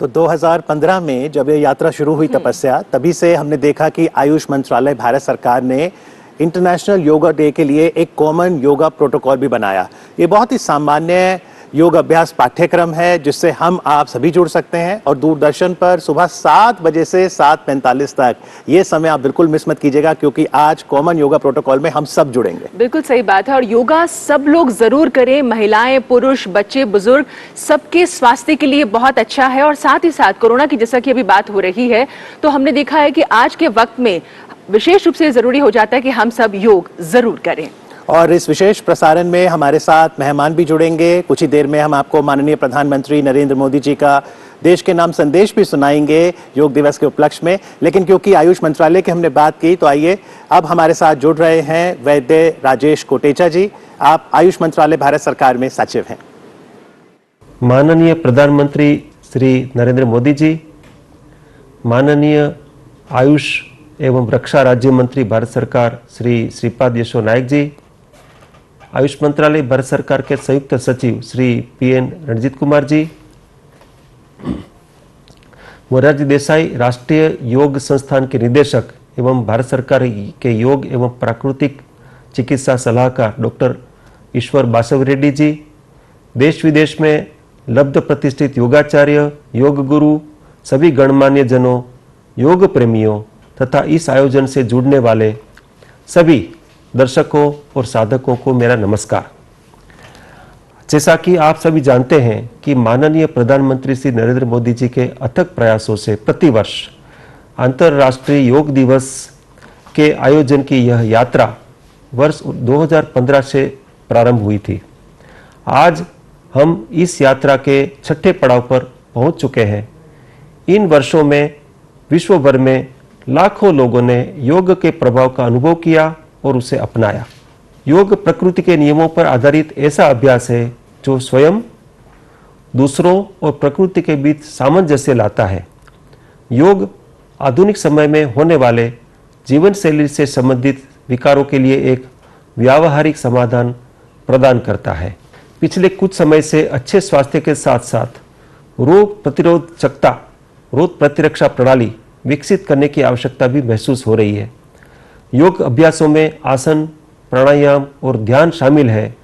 तो 2015 में जब ये यात्रा शुरू हुई तपस्या, तभी से हमने देखा कि आयुष मंत्रालय भारत सरकार ने इंटरनेशनल योगा डे के लिए एक कॉमन योगा प्रोटोकॉल भी बनाया। ये बहुत ही सामान्य योग अभ्यास पाठ्यक्रम है जिससे हम आप सभी जुड़ सकते हैं और दूरदर्शन पर सुबह 7 बजे से 7:45 तक ये समय आप बिल्कुल मिस मत कीजिएगा, क्योंकि आज कॉमन योगा प्रोटोकॉल में हम सब जुड़ेंगे। बिल्कुल सही बात है और योगा सब लोग जरूर करें, महिलाएं, पुरुष, बच्चे, बुजुर्ग, सबके स्वास्थ्य के लिए बहुत अच्छा है। और साथ ही साथ कोरोना की जैसा कि अभी बात हो रही है, तो हमने देखा है कि आज के वक्त में विशेष रूप से जरूरी हो जाता है कि हम सब योग जरूर करें। और इस विशेष प्रसारण में हमारे साथ मेहमान भी जुड़ेंगे। कुछ ही देर में हम आपको माननीय प्रधानमंत्री नरेंद्र मोदी जी का देश के नाम संदेश भी सुनाएंगे योग दिवस के उपलक्ष्य में। लेकिन क्योंकि आयुष मंत्रालय की हमने बात की, तो आइए अब हमारे साथ जुड़ रहे हैं वैद्य राजेश कोटेचा जी। आप आयुष मंत्रालय भारत सरकार में सचिव हैं। माननीय प्रधानमंत्री श्री नरेंद्र मोदी जी, माननीय आयुष एवं रक्षा राज्य मंत्री भारत सरकार श्री श्रीपाद येशो नायक जी, आयुष मंत्रालय भारत सरकार के संयुक्त सचिव श्री PN रणजीत कुमार जी, मोरारजी देसाई राष्ट्रीय योग संस्थान के निदेशक एवं भारत सरकार के योग एवं प्राकृतिक चिकित्सा सलाहकार डॉक्टर ईश्वर बासव रेड्डी जी, देश विदेश में लब्ध प्रतिष्ठित योगाचार्य, योग गुरु, सभी गणमान्य जनों, योग प्रेमियों तथा इस आयोजन से जुड़ने वाले सभी दर्शकों और साधकों को मेरा नमस्कार। जैसा कि आप सभी जानते हैं कि माननीय प्रधानमंत्री श्री नरेंद्र मोदी जी के अथक प्रयासों से प्रतिवर्ष अंतर्राष्ट्रीय योग दिवस के आयोजन की यह यात्रा वर्ष 2015 से प्रारंभ हुई थी। आज हम इस यात्रा के 6ठे पड़ाव पर पहुंच चुके हैं। इन वर्षों में विश्व भर में लाखों लोगों ने योग के प्रभाव का अनुभव किया और उसे अपनाया। योग प्रकृति के नियमों पर आधारित ऐसा अभ्यास है जो स्वयं, दूसरों और प्रकृति के बीच सामंजस्य लाता है। योग आधुनिक समय में होने वाले जीवन शैली से संबंधित विकारों के लिए एक व्यावहारिक समाधान प्रदान करता है। पिछले कुछ समय से अच्छे स्वास्थ्य के साथ साथ रोग प्रतिरोध क्षमता, रोग प्रतिरक्षा प्रणाली विकसित करने की आवश्यकता भी महसूस हो रही है। योग अभ्यासों में आसन, प्राणायाम और ध्यान शामिल है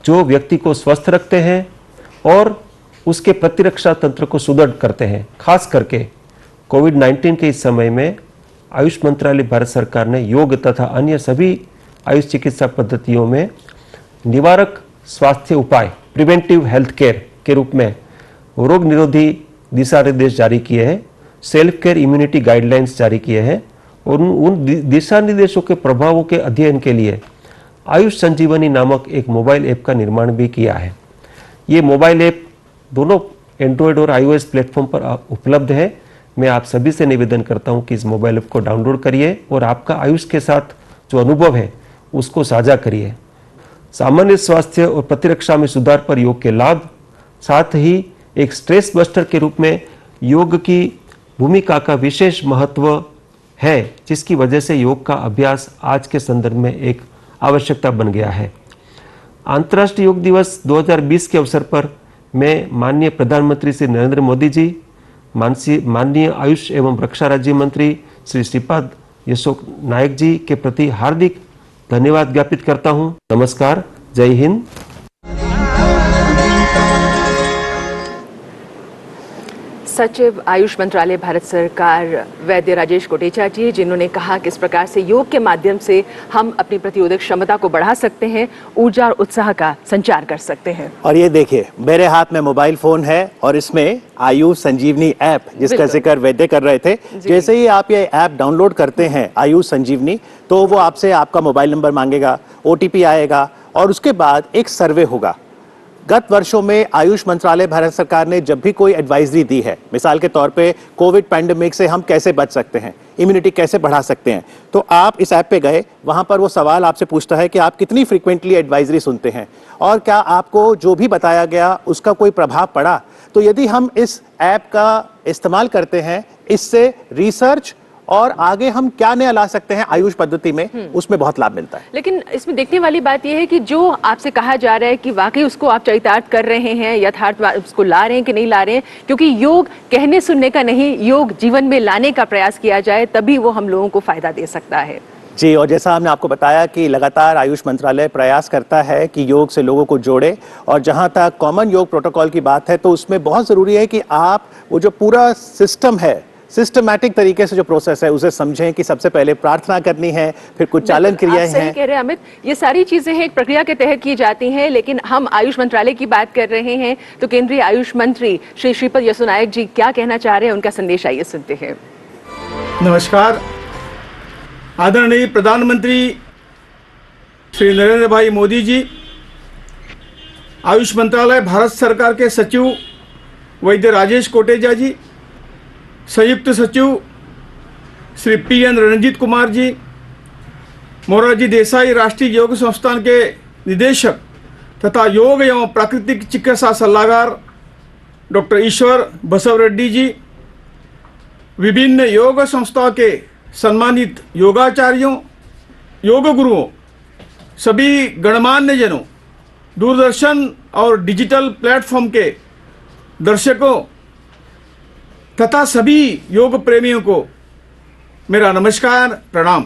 जो व्यक्ति को स्वस्थ रखते हैं और उसके प्रतिरक्षा तंत्र को सुदृढ़ करते हैं। खास करके कोविड-19 के इस समय में आयुष मंत्रालय भारत सरकार ने योग तथा अन्य सभी आयुष चिकित्सा पद्धतियों में निवारक स्वास्थ्य उपाय, प्रिवेंटिव हेल्थ केयर के रूप में रोग निरोधी दिशा निर्देश जारी किए हैं, सेल्फ केयर इम्यूनिटी गाइडलाइंस जारी किए हैं और उन दिशा निर्देशों के प्रभावों के अध्ययन के लिए आयुष संजीवनी नामक एक मोबाइल ऐप का निर्माण भी किया है। ये मोबाइल ऐप दोनों एंड्रॉयड और iOS प्लेटफॉर्म पर उपलब्ध है। मैं आप सभी से निवेदन करता हूं कि इस मोबाइल ऐप को डाउनलोड करिए और आपका आयुष के साथ जो अनुभव है उसको साझा करिए। सामान्य स्वास्थ्य और प्रतिरक्षा में सुधार पर योग के लाभ, साथ ही एक स्ट्रेस बस्टर के रूप में योग की भूमिका का विशेष महत्व है, जिसकी वजह से योग का अभ्यास आज के संदर्भ में एक आवश्यकता बन गया है। अंतर्राष्ट्रीय योग दिवस 2020 के अवसर पर मैं माननीय प्रधानमंत्री श्री नरेंद्र मोदी जी, माननीय आयुष एवं रक्षा राज्य मंत्री श्री श्रीपाद येशो नायक जी के प्रति हार्दिक धन्यवाद ज्ञापित करता हूं। नमस्कार, जय हिंद। सचिव आयुष मंत्रालय भारत सरकार वैद्य राजेश कोटेचा जी, जिन्होंने कहा कि इस प्रकार से योग के माध्यम से हम अपनी प्रतिरोधक क्षमता को बढ़ा सकते हैं, ऊर्जा और उत्साह का संचार कर सकते हैं। और ये देखिए, मेरे हाथ में मोबाइल फोन है और इसमें आयुष संजीवनी ऐप, जिसका जिक्र वैद्य कर रहे थे, जैसे ही आप ये ऐप डाउनलोड करते हैं आयुष संजीवनी, तो वो आपसे आपका मोबाइल नंबर मांगेगा, OTP आएगा और उसके बाद एक सर्वे होगा। गत वर्षों में आयुष मंत्रालय भारत सरकार ने जब भी कोई एडवाइजरी दी है, मिसाल के तौर पे कोविड पैंडेमिक से हम कैसे बच सकते हैं, इम्यूनिटी कैसे बढ़ा सकते हैं, तो आप इस ऐप पे गए, वहां पर वो सवाल आपसे पूछता है कि आप कितनी फ्रीक्वेंटली एडवाइजरी सुनते हैं और क्या आपको जो भी बताया गया उसका कोई प्रभाव पड़ा। तो यदि हम इस ऐप का इस्तेमाल करते हैं, इससे रिसर्च और आगे हम क्या नया ला सकते हैं आयुष पद्धति में, उसमें बहुत लाभ मिलता है। लेकिन इसमें देखने वाली बात यह है कि जो आपसे कहा जा रहा है कि वाकई उसको आप चरितार्थ कर रहे हैं, यथार्थ उसको ला रहे हैं कि नहीं ला रहे हैं, क्योंकि योग कहने सुनने का नहीं, योग जीवन में लाने का प्रयास किया जाए तभी वो हम लोगों को फायदा दे सकता है। जी, और जैसा हमने आपको बताया कि लगातार आयुष मंत्रालय प्रयास करता है कि योग से लोगों को जोड़े, और जहां तक कॉमन योग प्रोटोकॉल की बात है तो उसमें बहुत जरूरी है कि आप वो जो पूरा सिस्टम है, सिस्टमैटिक तरीके से जो प्रोसेस है उसे समझें कि सबसे पहले प्रार्थना करनी है, फिर कुछ चालन क्रियाएं सही हैं। कह रहे हैं अमित, ये सारी चीजें हैं एक प्रक्रिया के तहत की जाती हैं, लेकिन हम आयुष मंत्रालय की बात कर रहे हैं तो केंद्रीय आयुष मंत्री श्री श्रीपद यसो नायक जी क्या कहना चाह रहे हैं, उनका संदेश आइए सुनते हैं। नमस्कार। आदरणीय प्रधानमंत्री श्री नरेंद्र भाई मोदी जी, आयुष मंत्रालय भारत सरकार के सचिव वैद्य राजेश कोटेचा जी, संयुक्त सचिव श्री PN रणजीत कुमार जी, मोरारजी देसाई राष्ट्रीय योग संस्थान के निदेशक तथा योग एवं प्राकृतिक चिकित्सा सलाहकार डॉक्टर ईश्वर बसव रेड्डी जी, विभिन्न योग संस्थाओं के सम्मानित योगाचार्यों, योग गुरुओं, सभी गणमान्य जनों, दूरदर्शन और डिजिटल प्लेटफॉर्म के दर्शकों तथा सभी योग प्रेमियों को मेरा नमस्कार, प्रणाम।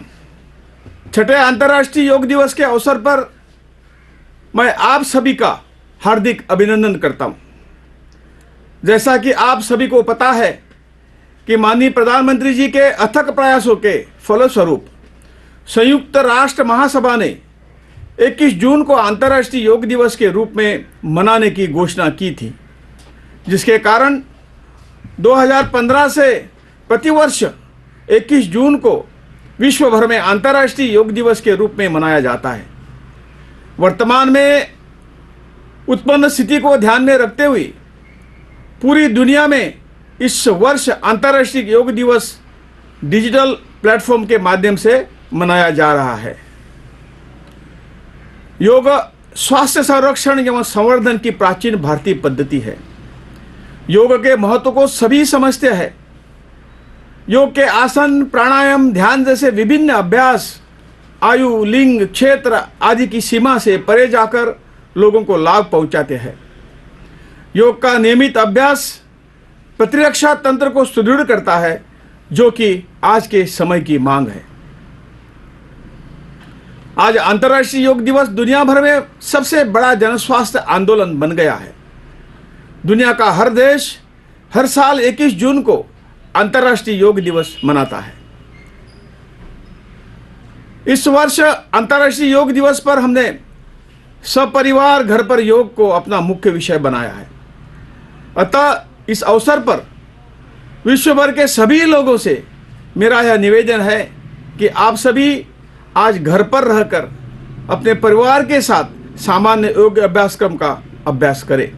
छठे अंतर्राष्ट्रीय योग दिवस के अवसर पर मैं आप सभी का हार्दिक अभिनंदन करता हूं। जैसा कि आप सभी को पता है कि माननीय प्रधानमंत्री जी के अथक प्रयासों के फलस्वरूप संयुक्त राष्ट्र महासभा ने 21 जून को अंतर्राष्ट्रीय योग दिवस के रूप में मनाने की घोषणा की थी, जिसके कारण 2015 से प्रतिवर्ष 21 जून को विश्व भर में अंतर्राष्ट्रीय योग दिवस के रूप में मनाया जाता है। वर्तमान में उत्पन्न स्थिति को ध्यान में रखते हुए पूरी दुनिया में इस वर्ष अंतर्राष्ट्रीय योग दिवस डिजिटल प्लेटफॉर्म के माध्यम से मनाया जा रहा है। योग स्वास्थ्य संरक्षण एवं संवर्धन की प्राचीन भारतीय पद्धति है। योग के महत्व को सभी समझते हैं। योग के आसन, प्राणायाम, ध्यान जैसे विभिन्न अभ्यास आयु, लिंग, क्षेत्र आदि की सीमा से परे जाकर लोगों को लाभ पहुंचाते हैं। योग का नियमित अभ्यास प्रतिरक्षा तंत्र को सुदृढ़ करता है, जो कि आज के समय की मांग है। आज अंतर्राष्ट्रीय योग दिवस दुनिया भर में सबसे बड़ा जनस्वास्थ्य आंदोलन बन गया है। दुनिया का हर देश हर साल 21 जून को अंतर्राष्ट्रीय योग दिवस मनाता है। इस वर्ष अंतर्राष्ट्रीय योग दिवस पर हमने सपरिवार घर पर योग को अपना मुख्य विषय बनाया है। अतः इस अवसर पर विश्व भर के सभी लोगों से मेरा यह निवेदन है कि आप सभी आज घर पर रहकर अपने परिवार के साथ सामान्य योग अभ्यासक्रम का अभ्यास करें।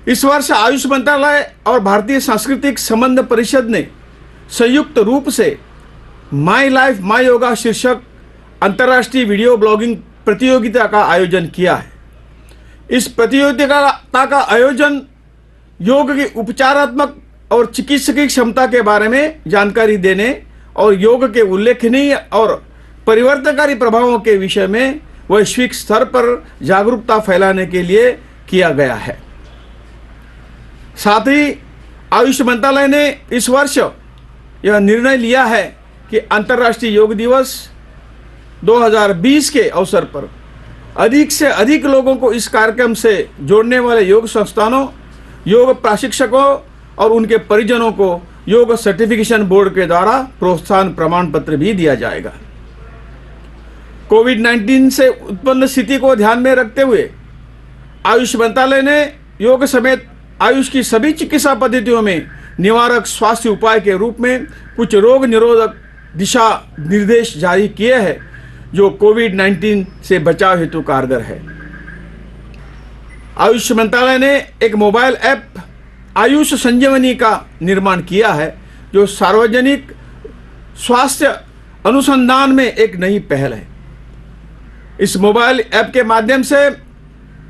इस वर्ष आयुष मंत्रालय और भारतीय सांस्कृतिक संबंध परिषद ने संयुक्त रूप से माई लाइफ माई योगा शीर्षक अंतर्राष्ट्रीय वीडियो ब्लॉगिंग प्रतियोगिता का आयोजन किया है। इस प्रतियोगिता का आयोजन योग की उपचारात्मक और चिकित्सकीय क्षमता के बारे में जानकारी देने और योग के उल्लेखनीय और परिवर्तनकारी प्रभावों के विषय में वैश्विक स्तर पर जागरूकता फैलाने के लिए किया गया है। साथ ही आयुष मंत्रालय ने इस वर्ष यह निर्णय लिया है कि अंतर्राष्ट्रीय योग दिवस 2020 के अवसर पर अधिक से अधिक लोगों को इस कार्यक्रम से जोड़ने वाले योग संस्थानों, योग प्रशिक्षकों और उनके परिजनों को योग सर्टिफिकेशन बोर्ड के द्वारा प्रोत्साहन प्रमाण पत्र भी दिया जाएगा। कोविड-19 से उत्पन्न स्थिति को ध्यान में रखते हुए आयुष मंत्रालय ने योग समेत आयुष की सभी चिकित्सा पद्धतियों में निवारक स्वास्थ्य उपाय के रूप में कुछ रोग निरोधक दिशा निर्देश जारी किए हैं, जो कोविड-19 से बचाव हेतु कारगर है। आयुष मंत्रालय ने एक मोबाइल ऐप आयुष संजीवनी का निर्माण किया है, जो सार्वजनिक स्वास्थ्य अनुसंधान में एक नई पहल है। इस मोबाइल ऐप के माध्यम से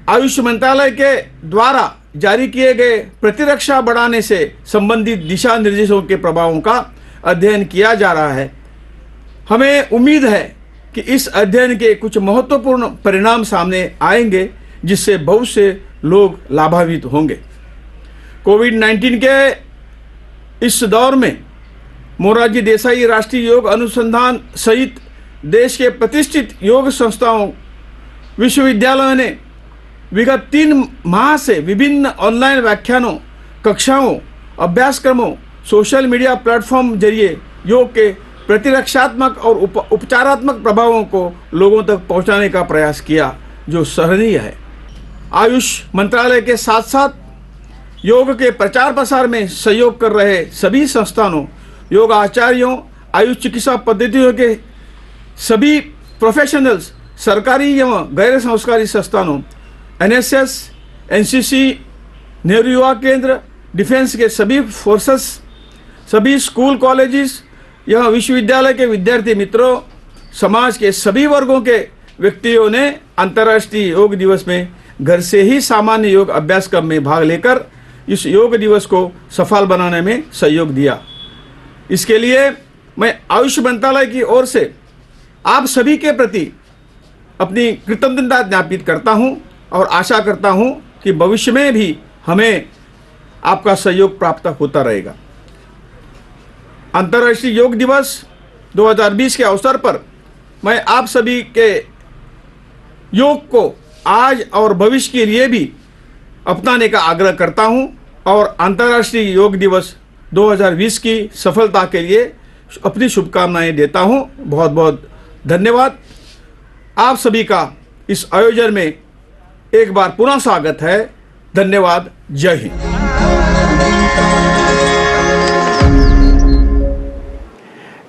आयुष मंत्रालय के द्वारा जारी किए गए प्रतिरक्षा बढ़ाने से संबंधित दिशा निर्देशों के प्रभावों का अध्ययन किया जा रहा है। हमें उम्मीद है कि इस अध्ययन के कुछ महत्वपूर्ण परिणाम सामने आएंगे जिससे बहुत से लोग लाभान्वित होंगे। कोविड-19 के इस दौर में मोरारजी देसाई राष्ट्रीय योग अनुसंधान सहित देश के प्रतिष्ठित योग संस्थाओं विश्वविद्यालयों ने विगत 3 माह से विभिन्न ऑनलाइन व्याख्यानों, कक्षाओं, अभ्यासक्रमों, सोशल मीडिया प्लेटफॉर्म जरिए योग के प्रतिरक्षात्मक और उपचारात्मक प्रभावों को लोगों तक पहुंचाने का प्रयास किया, जो सराहनीय है। आयुष मंत्रालय के साथ साथ योग के प्रचार प्रसार में सहयोग कर रहे सभी संस्थानों, योग आचार्यों, आयुष चिकित्सा पद्धतियों के सभी प्रोफेशनल्स, सरकारी एवं गैर सरकारी संस्थानों, एनएसएस, एनसीसी, नेहरू युवा केंद्र, डिफेंस के सभी फोर्सेस, सभी स्कूल कॉलेजेस, यह विश्वविद्यालय के विद्यार्थी मित्रों, समाज के सभी वर्गों के व्यक्तियों ने अंतर्राष्ट्रीय योग दिवस में घर से ही सामान्य योग अभ्यासक्रम में भाग लेकर इस योग दिवस को सफल बनाने में सहयोग दिया। इसके लिए मैं आयुष मंत्रालय की ओर से आप सभी के प्रति अपनी कृतज्ञता ज्ञापित करता हूं और आशा करता हूं कि भविष्य में भी हमें आपका सहयोग प्राप्त होता रहेगा। अंतर्राष्ट्रीय योग दिवस 2020 के अवसर पर मैं आप सभी के योग को आज और भविष्य के लिए भी अपनाने का आग्रह करता हूं और अंतर्राष्ट्रीय योग दिवस 2020 की सफलता के लिए अपनी शुभकामनाएं देता हूं। बहुत बहुत धन्यवाद। आप सभी का इस आयोजन में एक बार पुनः स्वागत है। धन्यवाद। जय हिंद।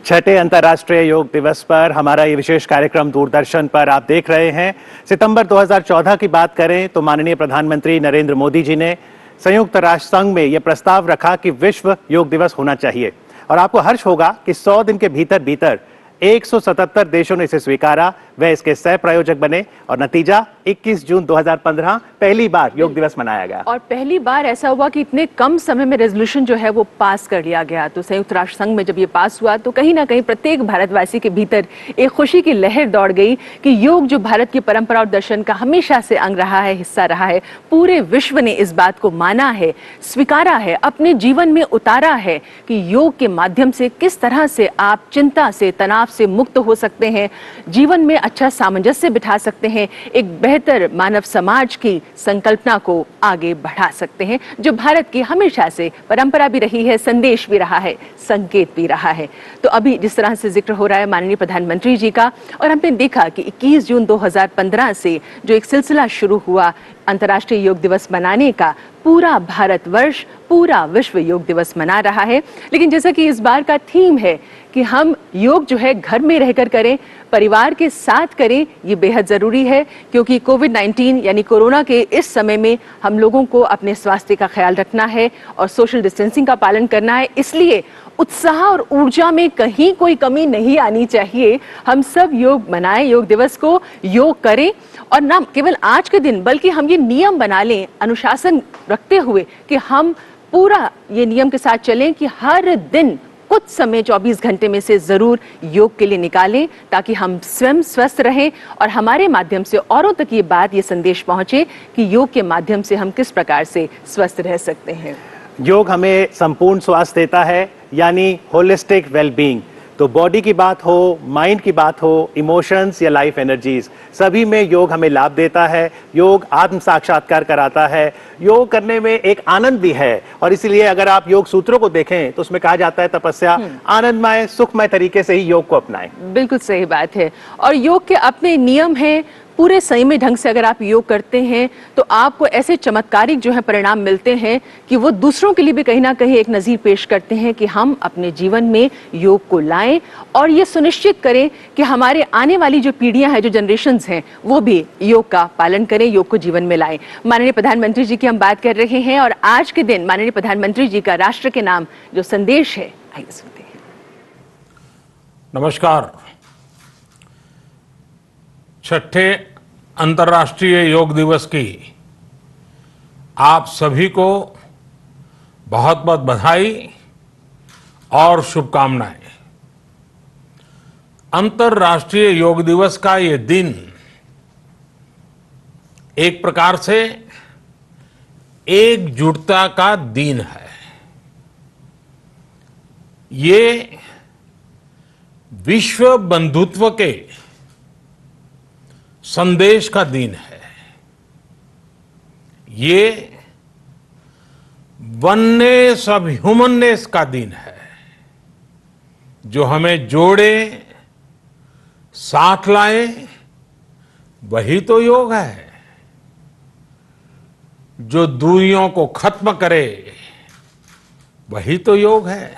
छठे अंतर्राष्ट्रीय योग दिवस पर हमारा ये विशेष कार्यक्रम दूरदर्शन पर आप देख रहे हैं। सितंबर 2014 की बात करें तो माननीय प्रधानमंत्री नरेंद्र मोदी जी ने संयुक्त राष्ट्र संघ में यह प्रस्ताव रखा कि विश्व योग दिवस होना चाहिए और आपको हर्ष होगा कि 100 दिन के भीतर 177 देशों ने इसे स्वीकारा, वह इसके सह प्रायोजक बने और नतीजा 21 जून 2015 पहली बार योग दिवस मनाया गया। और पहली बार ऐसा हुआ कि इतने कम समय में रेजोल्यूशन जो है वो पास कर लिया गया। तो संयुक्त राष्ट्र संघ में जब ये पास हुआ तो कहीं ना कहीं प्रत्येक भारतवासी के भीतर एक खुशी की लहर दौड़ गई कि योग जो भारत की परंपरा और दर्शन का हमेशा से अंग रहा है, हिस्सा रहा है, पूरे विश्व ने इस बात को माना है, स्वीकारा है, अपने जीवन में उतारा है कि योग के माध्यम से किस तरह से आप चिंता से, तनाव से मुक्त हो सकते हैं, जीवन में अच्छा सामंजस्य बिठा सकते हैं, एक बेहतर मानव समाज की संकल्पना को आगे बढ़ा सकते हैं, जो भारत की हमेशा से परंपरा भी रही है, संदेश भी रहा है, संकेत भी रहा है। तो अभी जिस तरह से जिक्र हो रहा है माननीय प्रधानमंत्री जी का, और हमने देखा कि 21 जून 2015 से जो एक सिलसिला शुरू हुआ अंतर्राष्ट्रीय योग दिवस मनाने का, पूरा भारतवर्ष, पूरा विश्व योग दिवस मना रहा है। लेकिन जैसा कि इस बार का थीम है कि हम योग जो है घर में रहकर करें, परिवार के साथ करें, ये बेहद जरूरी है क्योंकि कोविड-19 यानी कोरोना के इस समय में हम लोगों को अपने स्वास्थ्य का ख्याल रखना है और सोशल डिस्टेंसिंग का पालन करना है। इसलिए उत्साह और ऊर्जा में कहीं कोई कमी नहीं आनी चाहिए। हम सब योग मनाएं, योग दिवस को योग करें और ना केवल आज के दिन बल्कि हम ये नियम बना लें अनुशासन रखते हुए कि हम पूरा ये नियम के साथ चलें कि हर दिन कुछ समय 24 घंटे में से जरूर योग के लिए निकालें ताकि हम स्वयं स्वस्थ रहें और हमारे माध्यम से औरों तक ये बात, ये संदेश पहुंचे कि योग के माध्यम से हम किस प्रकार से स्वस्थ रह सकते हैं। योग हमें संपूर्ण स्वास्थ्य देता है, यानी होलिस्टिक वेलबींग। तो बॉडी की बात हो, माइंड की बात हो, इमोशंस या लाइफ एनर्जीज, सभी में योग हमें लाभ देता है। योग आत्म साक्षात्कार कराता है। योग करने में एक आनंद भी है और इसीलिए अगर आप योग सूत्रों को देखें तो उसमें कहा जाता है तपस्या आनंदमय, सुखमय तरीके से ही योग को अपनाएं। बिल्कुल सही बात है। और योग के अपने नियम हैं। पूरे संयमी ढंग से अगर आप योग करते हैं तो आपको ऐसे चमत्कारिक जो है परिणाम मिलते हैं कि वो दूसरों के लिए भी कहीं ना कहीं एक नजीर पेश करते हैं कि हम अपने जीवन में योग को लाएं और ये सुनिश्चित करें कि हमारे आने वाली जो पीढ़ियां हैं, जो जनरेशन्स हैं, वो भी योग का पालन करें, योग को जीवन में लाएं। माननीय प्रधानमंत्री जी की हम बात कर रहे हैं और आज के दिन माननीय प्रधानमंत्री जी का राष्ट्र के नाम जो संदेश है, आइए सुनते हैं। नमस्कार। छठे अंतर्राष्ट्रीय योग दिवस की आप सभी को बहुत बहुत बधाई और शुभकामनाएं। अंतर्राष्ट्रीय योग दिवस का ये दिन एक प्रकार से एकजुटता का दिन है। ये विश्व बंधुत्व के संदेश का दिन है। ये वननेस ऑफ ह्यूमननेस का दिन है, जो हमें जोड़े, साथ लाए, वही तो योग है। जो दूरियों को खत्म करे, वही तो योग है।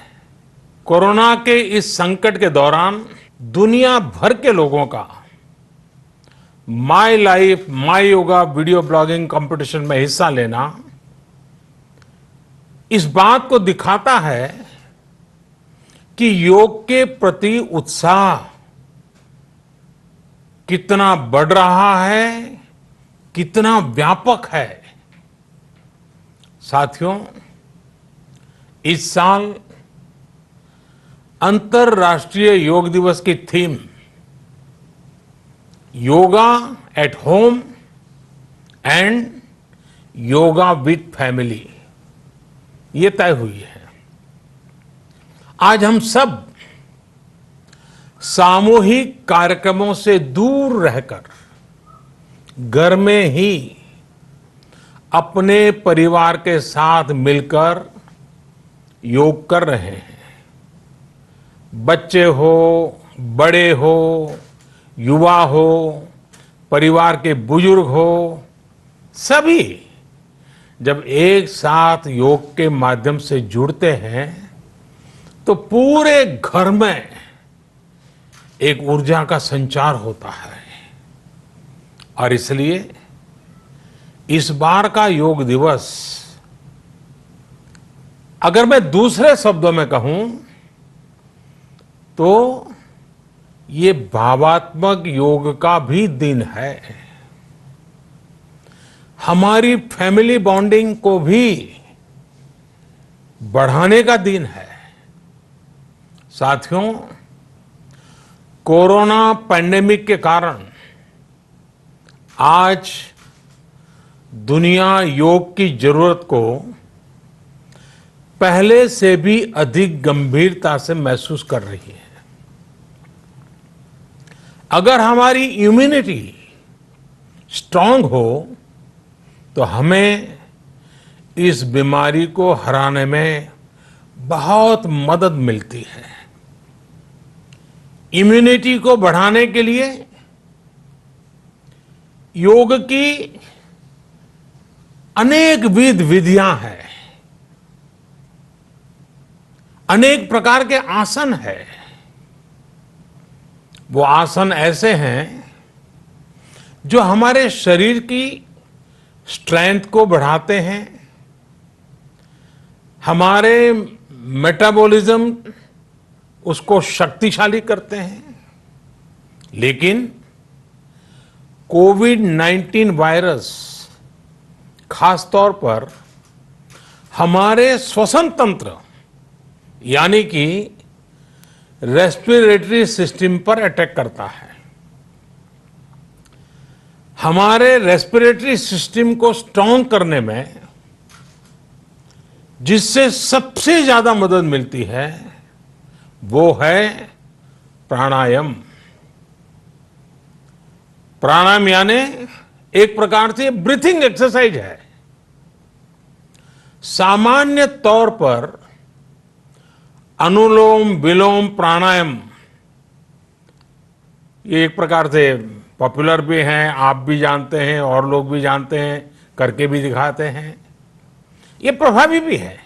कोरोना के इस संकट के दौरान दुनिया भर के लोगों का my life my yoga video blogging competition में हिस्सा लेना इस बात को दिखाता है कि योग के प्रति उत्साह कितना बढ़ रहा है, कितना व्यापक है। साथियों, इस साल अंतर्राष्ट्रीय योग दिवस की theme yoga at home and yoga with family ये तय हुई है। आज हम सब सामूहिक कार्यक्रमों से दूर रहकर घर में ही अपने परिवार के साथ मिलकर योग कर रहे हैं। बच्चे हो, बड़े हो, युवा हो, परिवार के बुजुर्ग हो, सभी जब एक साथ योग के माध्यम से जुड़ते हैं तो पूरे घर में एक ऊर्जा का संचार होता है। और इसलिए इस बार का योग दिवस, अगर मैं दूसरे शब्दों में कहूं तो ये भावात्मक योग का भी दिन है। हमारी फैमिली बॉन्डिंग को भी बढ़ाने का दिन है। साथियों, कोरोना पैंडेमिक के कारण आज दुनिया योग की जरूरत को पहले से भी अधिक गंभीरता से महसूस कर रही है। अगर हमारी इम्यूनिटी स्ट्रांग हो तो हमें इस बीमारी को हराने में बहुत मदद मिलती है। इम्यूनिटी को बढ़ाने के लिए योग की अनेक विध विधियां हैं, अनेक प्रकार के आसन हैं। वो आसन ऐसे हैं जो हमारे शरीर की स्ट्रेंथ को बढ़ाते हैं, हमारे मेटाबॉलिज्म उसको शक्तिशाली करते हैं। लेकिन कोविड-19 वायरस खास तौर पर हमारे श्वसन तंत्र यानी कि रेस्पिरेटरी सिस्टम पर अटैक करता है। हमारे रेस्पिरेटरी सिस्टम को स्ट्रांग करने में जिससे सबसे ज्यादा मदद मिलती है वो है प्राणायाम। प्राणायाम यानी एक प्रकार से ब्रीथिंग एक्सरसाइज है। सामान्य तौर पर अनुलोम विलोम प्राणायाम ये एक प्रकार से पॉपुलर भी हैं, आप भी जानते हैं और लोग भी जानते हैं, करके भी दिखाते हैं। ये प्रभावी भी है।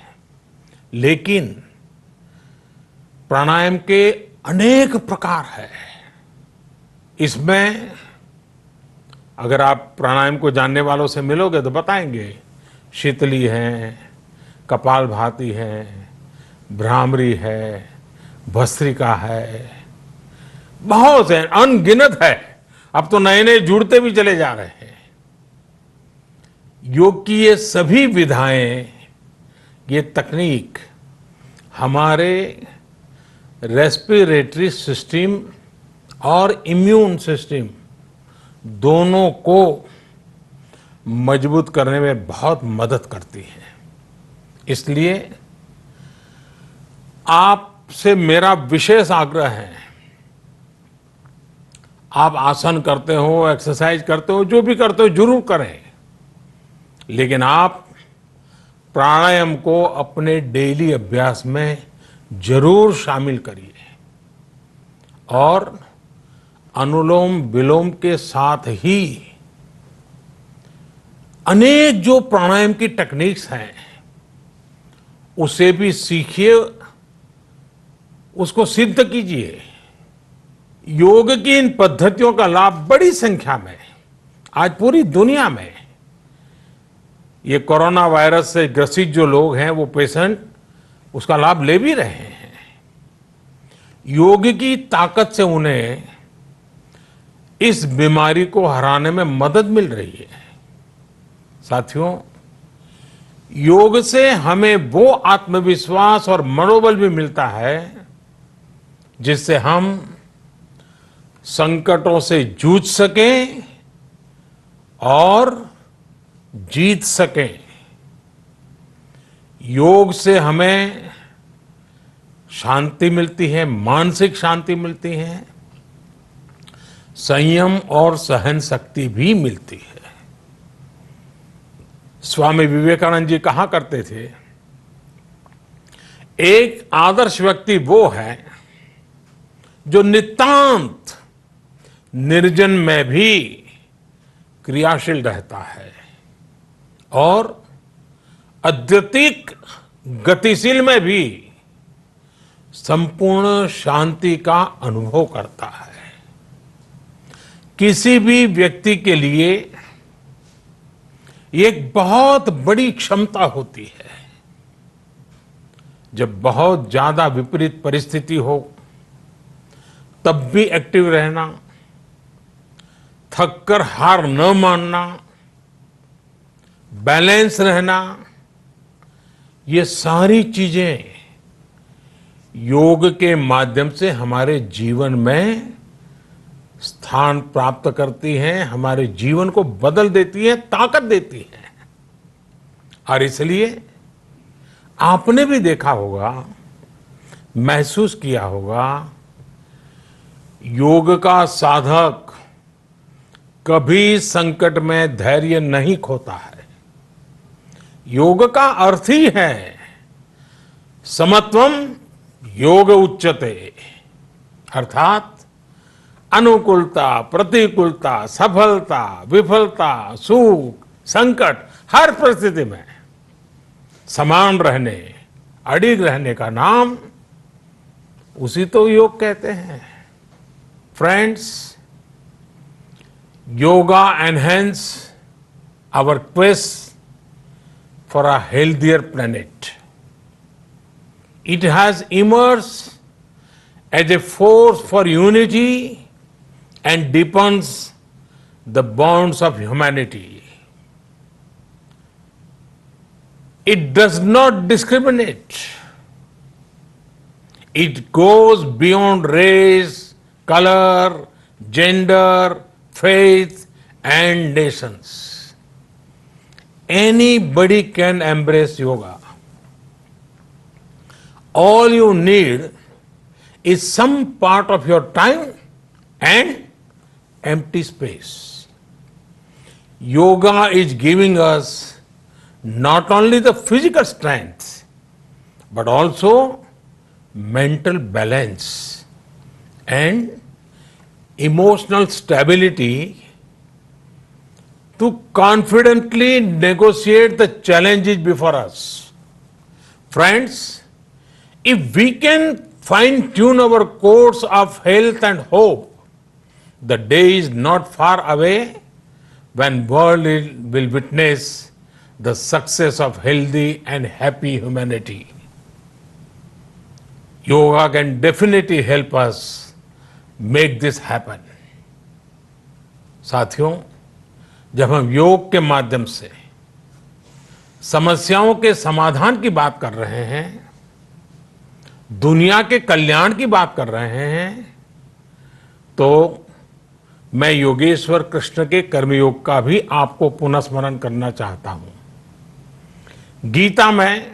लेकिन प्राणायाम के अनेक प्रकार है। इसमें अगर आप प्राणायाम को जानने वालों से मिलोगे तो बताएंगे शीतली है, कपालभाति है, भ्रामरी है, भस्त्रिका है, बहुत है, अनगिनत है। अब तो नए नए जुड़ते भी चले जा रहे हैं। योग की ये सभी विधाएं, ये तकनीक हमारे रेस्पिरेटरी सिस्टम और इम्यून सिस्टम दोनों को मजबूत करने में बहुत मदद करती है। इसलिए आपसे मेरा विशेष आग्रह है, आप आसन करते हो, एक्सरसाइज करते हो, जो भी करते हो जरूर करें, लेकिन आप प्राणायाम को अपने डेली अभ्यास में जरूर शामिल करिए और अनुलोम विलोम के साथ ही अनेक जो प्राणायाम की टेक्निक्स हैं उसे भी सीखिए, उसको सिद्ध कीजिए। योग की इन पद्धतियों का लाभ बड़ी संख्या में आज पूरी दुनिया में ये कोरोना वायरस से ग्रसित जो लोग हैं, वो पेशेंट उसका लाभ ले भी रहे हैं। योग की ताकत से उन्हें इस बीमारी को हराने में मदद मिल रही है। साथियों, योग से हमें वो आत्मविश्वास और मनोबल भी मिलता है जिससे हम संकटों से जूझ सकें और जीत सकें। योग से हमें शांति मिलती है, मानसिक शांति मिलती है, संयम और सहन शक्ति भी मिलती है। स्वामी विवेकानंद जी कहा करते थे, एक आदर्श व्यक्ति वो है जो नितांत निर्जन में भी क्रियाशील रहता है और अत्यधिक गतिशील में भी संपूर्ण शांति का अनुभव करता है। किसी भी व्यक्ति के लिए ये एक बहुत बड़ी क्षमता होती है, जब बहुत ज्यादा विपरीत परिस्थिति हो तब भी एक्टिव रहना, थककर हार न मानना, बैलेंस रहना, ये सारी चीजें योग के माध्यम से हमारे जीवन में स्थान प्राप्त करती हैं, हमारे जीवन को बदल देती है, ताकत देती है। और इसलिए आपने भी देखा होगा, महसूस किया होगा, योग का साधक कभी संकट में धैर्य नहीं खोता है। योग का अर्थ ही है समत्वम योग उच्यते, अर्थात अनुकूलता, प्रतिकूलता, सफलता, विफलता, सुख, संकट, हर परिस्थिति में समान रहने, अडिग रहने का नाम उसी तो योग कहते हैं। Friends, yoga enhance our quest for a healthier planet. It has emerged as a force for unity and deepens the bonds of humanity. It does not discriminate. It goes beyond race, color, gender, faith, and nations. Anybody can embrace yoga. All you need is some part of your time and empty space. Yoga is giving us not only the physical strength, but also mental balance and emotional stability to confidently negotiate the challenges before us. Friends, if we can fine-tune our course of health and hope, the day is not far away when world will witness the success of healthy and happy humanity. Yoga can definitely help us make this happen. साथियों, जब हम योग के माध्यम से समस्याओं के समाधान की बात कर रहे हैं, दुनिया के कल्याण की बात कर रहे हैं, तो मैं योगेश्वर कृष्ण के कर्मयोग का भी आपको पुनः स्मरण करना चाहता हूं। गीता में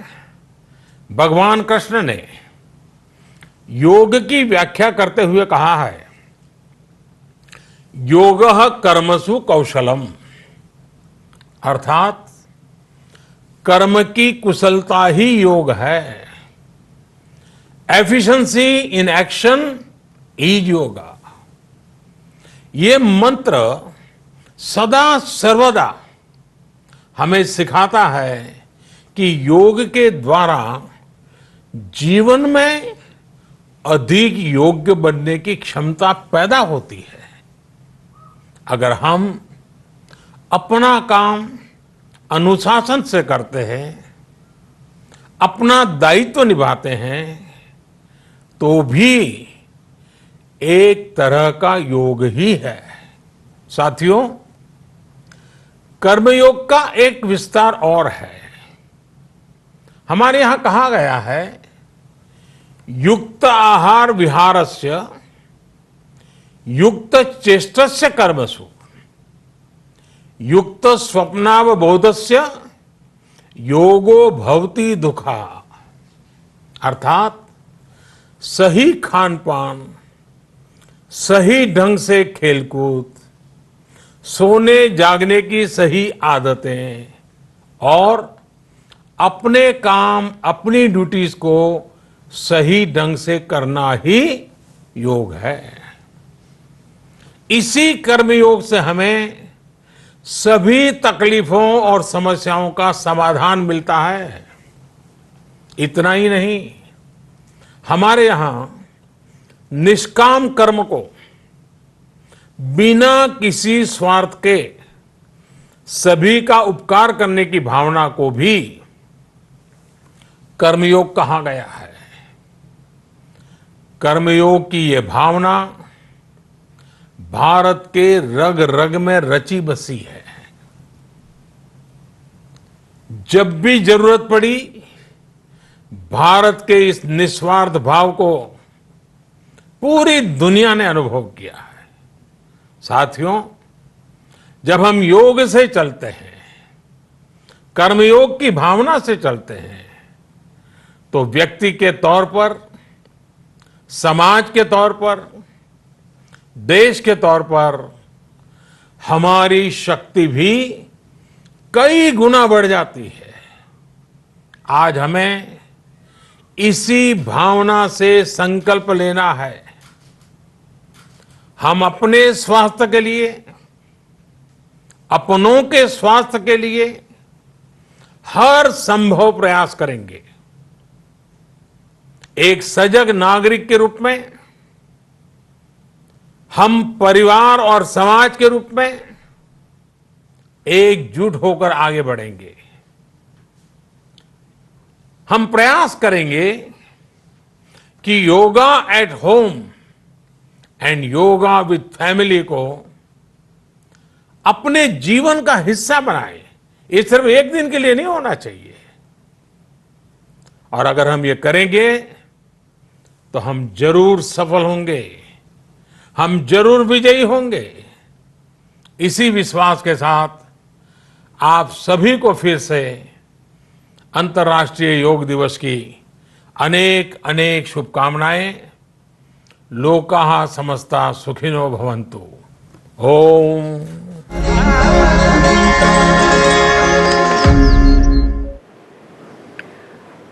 भगवान कृष्ण ने योग की व्याख्या करते हुए कहा है, योगः कर्मसु कौशलम, अर्थात कर्म की कुशलता ही योग है। Efficiency in action is yoga. ये मंत्र सदा सर्वदा हमें सिखाता है कि योग के द्वारा जीवन में अधिक योग्य बनने की क्षमता पैदा होती है। अगर हम अपना काम अनुशासन से करते हैं, अपना दायित्व निभाते हैं, तो भी एक तरह का योग ही है। साथियों, कर्मयोग का एक विस्तार और है। हमारे यहां कहा गया है, युक्त आहार विहारस्य युक्त चेष्टस्य कर्मसु युक्त स्वप्नावबोधस्य योगो भवति दुखा। अर्थात सही खान पान, सही ढंग से खेलकूद, सोने जागने की सही आदतें और अपने काम, अपनी ड्यूटीज को सही ढंग से करना ही योग है। इसी कर्मयोग से हमें सभी तकलीफों और समस्याओं का समाधान मिलता है। इतना ही नहीं, हमारे यहां निष्काम कर्म को बिना किसी स्वार्थ के सभी का उपकार करने की भावना को भी कर्मयोग कहा गया है। कर्मयोग की यह भावना भारत के रग रग में रची बसी है। जब भी जरूरत पड़ी, भारत के इस निस्वार्थ भाव को पूरी दुनिया ने अनुभव किया है। साथियों, जब हम योग से चलते हैं, कर्मयोग की भावना से चलते हैं, तो व्यक्ति के तौर पर, समाज के तौर पर, देश के तौर पर हमारी शक्ति भी कई गुना बढ़ जाती है। आज हमें इसी भावना से संकल्प लेना है। हम अपने स्वास्थ्य के लिए, अपनों के स्वास्थ्य के लिए हर संभव प्रयास करेंगे। एक सजग नागरिक के रूप में हम परिवार और समाज के रूप में एकजुट होकर आगे बढ़ेंगे। हम प्रयास करेंगे कि yoga at home and yoga with family को अपने जीवन का हिस्सा बनाएं। ये सिर्फ एक दिन के लिए नहीं होना चाहिए। और अगर हम ये करेंगे तो हम जरूर सफल होंगे, हम जरूर विजयी होंगे। इसी विश्वास के साथ आप सभी को फिर से अंतर्राष्ट्रीय योग दिवस की अनेक अनेक शुभकामनाएं। लोकाः समस्ता सुखिनो भवन्तु। ओम।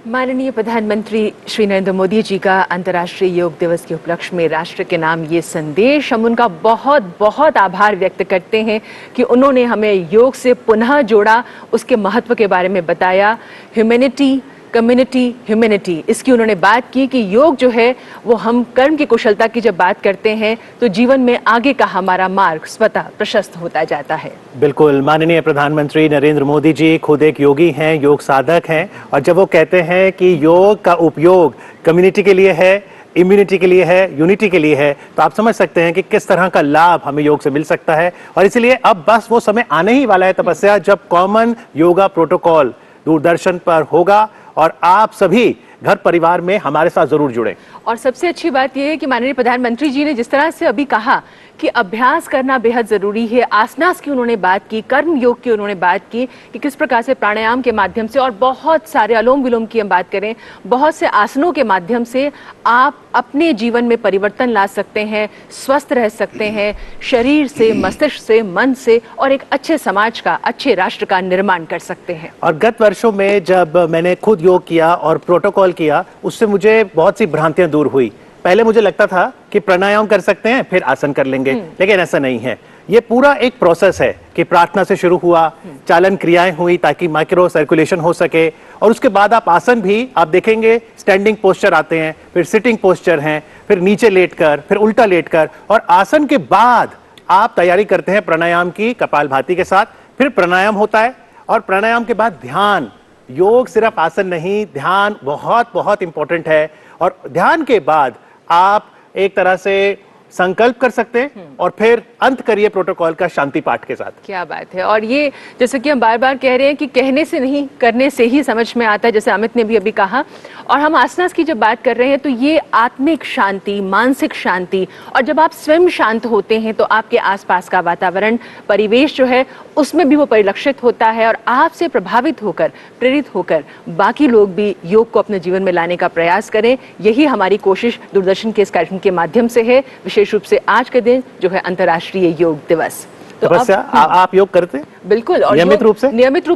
माननीय प्रधानमंत्री श्री नरेंद्र मोदी जी का अंतर्राष्ट्रीय योग दिवस के उपलक्ष्य में राष्ट्र के नाम ये संदेश, हम उनका बहुत बहुत आभार व्यक्त करते हैं कि उन्होंने हमें योग से पुनः जोड़ा, उसके महत्व के बारे में बताया। ह्यूमैनिटी, कम्युनिटी, ह्यूमैनिटी, इसकी उन्होंने बात की कि योग जो है वो हम कर्म की कुशलता की जब बात करते हैं तो जीवन में आगे का हमारा मार्ग स्वतः प्रशस्त होता जाता है। बिल्कुल, माननीय प्रधानमंत्री नरेंद्र मोदी जी खुद एक योगी हैं, योग साधक हैं, और जब वो कहते हैं कि योग का उपयोग कम्युनिटी के लिए है, इम्यूनिटी के लिए है, यूनिटी के लिए है, तो आप समझ सकते हैं कि किस तरह का लाभ हमें योग से मिल सकता है। और इसलिए अब बस वो समय आने ही वाला है तपस्या, जब कॉमन योगा प्रोटोकॉल दूरदर्शन पर होगा और आप सभी घर परिवार में हमारे साथ जरूर जुड़ें। और सबसे अच्छी बात यह है कि माननीय प्रधानमंत्री जी ने जिस तरह से अभी कहा कि अभ्यास करना बेहद जरूरी है, आसनास की उन्होंने बात की, कर्म योग की उन्होंने बात की कि किस प्रकार से प्राणायाम के माध्यम से और बहुत सारे अनुलोम विलोम की हम बात करें, बहुत से आसनों के माध्यम से आप अपने जीवन में परिवर्तन ला सकते हैं, स्वस्थ रह सकते हैं, शरीर से, मस्तिष्क से, मन से, और एक अच्छे समाज का, अच्छे राष्ट्र का निर्माण कर सकते हैं। और गत वर्षों में जब मैंने खुद योग किया और प्रोटोकॉल किया, उससे मुझे बहुत सी भ्रांतियां दूर हुई। पहले मुझे लगता था कि प्राणायाम कर सकते हैं फिर आसन कर लेंगे, लेकिन ऐसा नहीं है। ये पूरा एक प्रोसेस है कि प्रार्थना से शुरू हुआ, चालन क्रियाएं हुई ताकि माइक्रो सर्कुलेशन हो सके, और उसके बाद आप आसन भी आप देखेंगे स्टैंडिंग पोस्चर आते हैं, फिर सिटिंग पोस्चर हैं, फिर नीचे लेटकर, फिर उल्टा लेटकर, और आसन के बाद आप तैयारी करते हैं प्राणायाम की कपालभाति के साथ। फिर प्राणायाम होता है और प्राणायाम के बाद ध्यान। योग सिर्फ आसन नहीं, ध्यान बहुत बहुत इंपॉर्टेंट है। और ध्यान के बाद आप एक तरह से संकल्प कर सकते हैं और फिर अंत करिए प्रोटोकॉल का शांति पाठ के साथ। क्या बात है। और ये जैसे कि हम बार बार कह रहे हैं कि कहने से नहीं, करने से ही समझ में आता है, जैसे अमित ने भी अभी कहा। और हम आसनास की जब बात कर रहे हैं तो ये आत्मिक शांति, मानसिक शांति, और जब आप स्वयं शांत होते हैं तो आपके आसपास का वातावरण, परिवेश जो है उसमें भी वो परिलक्षित होता है, और आपसे प्रभावित होकर, प्रेरित होकर बाकी लोग भी योग को अपने जीवन में लाने का प्रयास करें। यही हमारी कोशिश दूरदर्शन के इस कार्यक्रम के माध्यम से है, विशेष रूप से आज के दिन जो है अंतर्राष्ट्रीय योग दिवस। तो आप योग करते हैं? बिल्कुल, और नियमित रूप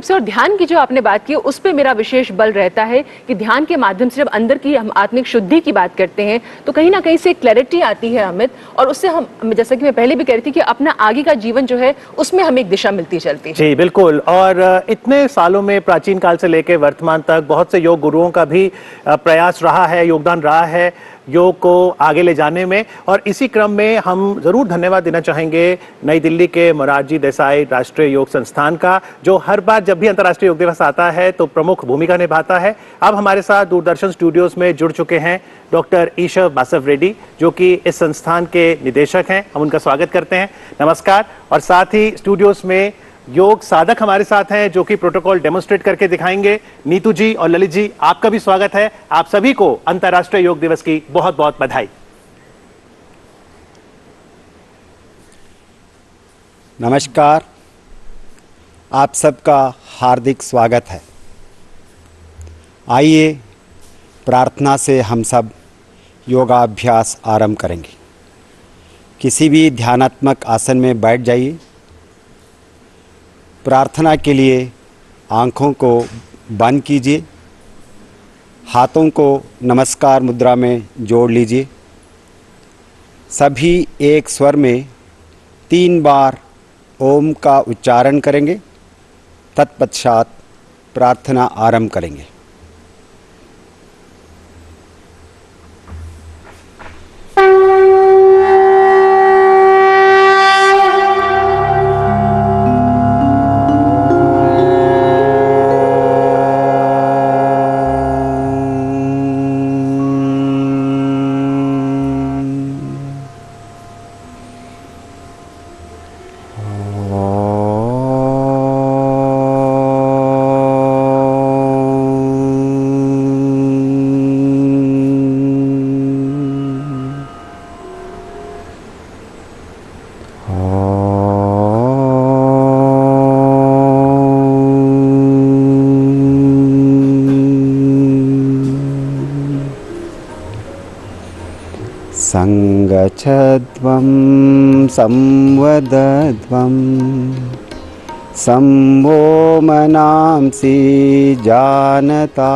से। और ध्यान की जो आपने बात की उस पे मेरा विशेष बल रहता है कि ध्यान के माध्यम से जब अंदर की हम आत्मिक शुद्धि की बात करते हैं तो कहीं ना कहीं से क्लैरिटी आती है अमित, और उससे हम, जैसा कि मैं पहले भी कह रही थी, कि अपना आगे का जीवन जो है उसमें हमें एक दिशा मिलती चलती है। जी बिल्कुल। और इतने सालों में, प्राचीन काल से लेकर वर्तमान तक, बहुत से योग गुरुओं का भी प्रयास रहा है, योगदान रहा है योग को आगे ले जाने में। और इसी क्रम में हम जरूर धन्यवाद देना चाहेंगे नई दिल्ली के मोरारजी देसाई राष्ट्रीय योग संस्थान का, जो हर बार जब भी अंतर्राष्ट्रीय योग दिवस आता है तो प्रमुख भूमिका निभाता है। अब हमारे साथ दूरदर्शन स्टूडियोज में जुड़ चुके हैं डॉक्टर ईश्वर बासव रेड्डी, जो कि इस संस्थान के निदेशक हैं। हम उनका स्वागत करते हैं। नमस्कार। और साथ ही स्टूडियोज में योग साधक हमारे साथ हैं जो कि प्रोटोकॉल डेमोन्स्ट्रेट करके दिखाएंगे। नीतू जी और ललित जी, आपका भी स्वागत है। आप सभी को अंतर्राष्ट्रीय योग दिवस की बहुत बहुत बधाई। नमस्कार, आप सबका हार्दिक स्वागत है। आइए प्रार्थना से हम सब योगाभ्यास आरंभ करेंगे। किसी भी ध्यानात्मक आसन में बैठ जाइए। प्रार्थना के लिए आँखों को बंद कीजिए, हाथों को नमस्कार मुद्रा में जोड़ लीजिए। सभी एक स्वर में 3 बार ओम का उच्चारण करेंगे, तत्पश्चात प्रार्थना आरंभ करेंगे। संगच्छध्वं संवदध्वं संवो मनांसि जानता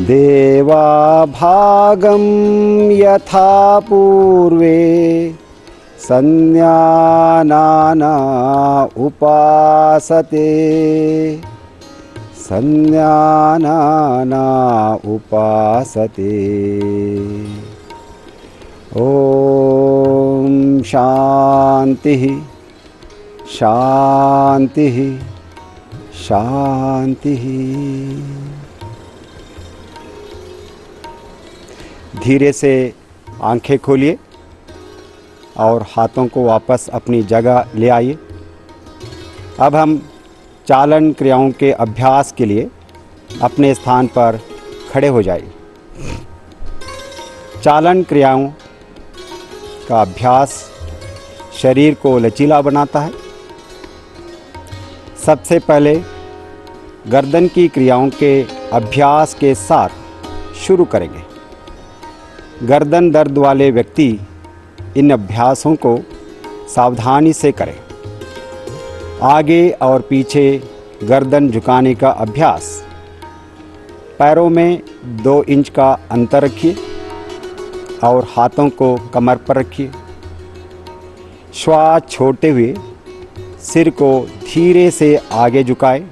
देवाभागं यथा पूर्वे संज्ञानाना उपासते संज्ञानाना उपासते। ओम शांति शांति शांति। धीरे से आंखें खोलिए और हाथों को वापस अपनी जगह ले आइए। अब हम चालन क्रियाओं के अभ्यास के लिए अपने स्थान पर खड़े हो जाइए। चालन क्रियाओं का अभ्यास शरीर को लचीला बनाता है। सबसे पहले गर्दन की क्रियाओं के अभ्यास के साथ शुरू करेंगे। गर्दन दर्द वाले व्यक्ति इन अभ्यासों को सावधानी से करें। आगे और पीछे गर्दन झुकाने का अभ्यास। पैरों में 2 इंच का अंतर रखिए और हाथों को कमर पर रखिए। श्वास छोड़ते हुए सिर को धीरे से आगे झुकाएं।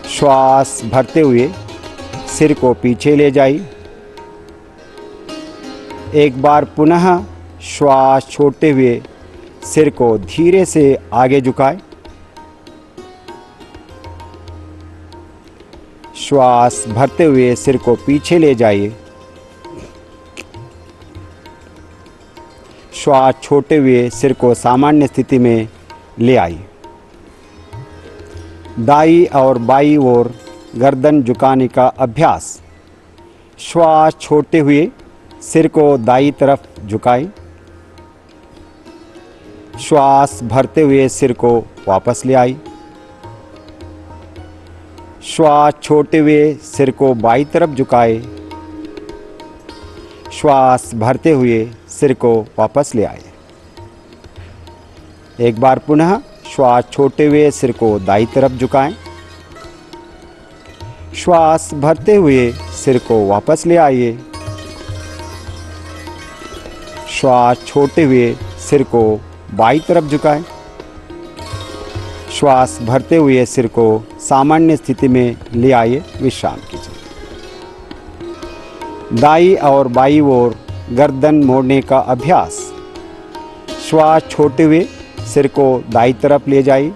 श्वास भरते हुए सिर को पीछे ले जाइए। एक बार पुनः श्वास छोड़ते हुए सिर को धीरे से आगे झुकाएं। श्वास भरते हुए सिर को पीछे ले जाइए। श्वास छोड़ते हुए सिर को सामान्य स्थिति में ले आइए। दाई और बाई ओर गर्दन झुकाने का अभ्यास। श्वास छोड़ते हुए सिर को दाई तरफ झुकाएं। श्वास भरते हुए सिर को वापस ले आई। श्वास छोड़ते हुए सिर को बाई तरफ झुकाए। श्वास भरते हुए सिर को वापस ले आए। एक बार पुनः श्वास छोड़ते हुए सिर को दाई तरफ झुकाएं। श्वास भरते हुए सिर को वापस ले आइए। श्वास छोड़ते हुए सिर को बाई तरफ झुकाएं। श्वास भरते हुए सिर को सामान्य स्थिति में ले आइए। विश्राम कीजिए। दाई और बाई ओर गर्दन मोड़ने का अभ्यास। श्वास छोड़ते हुए सिर को दाई तरफ ले जाइए।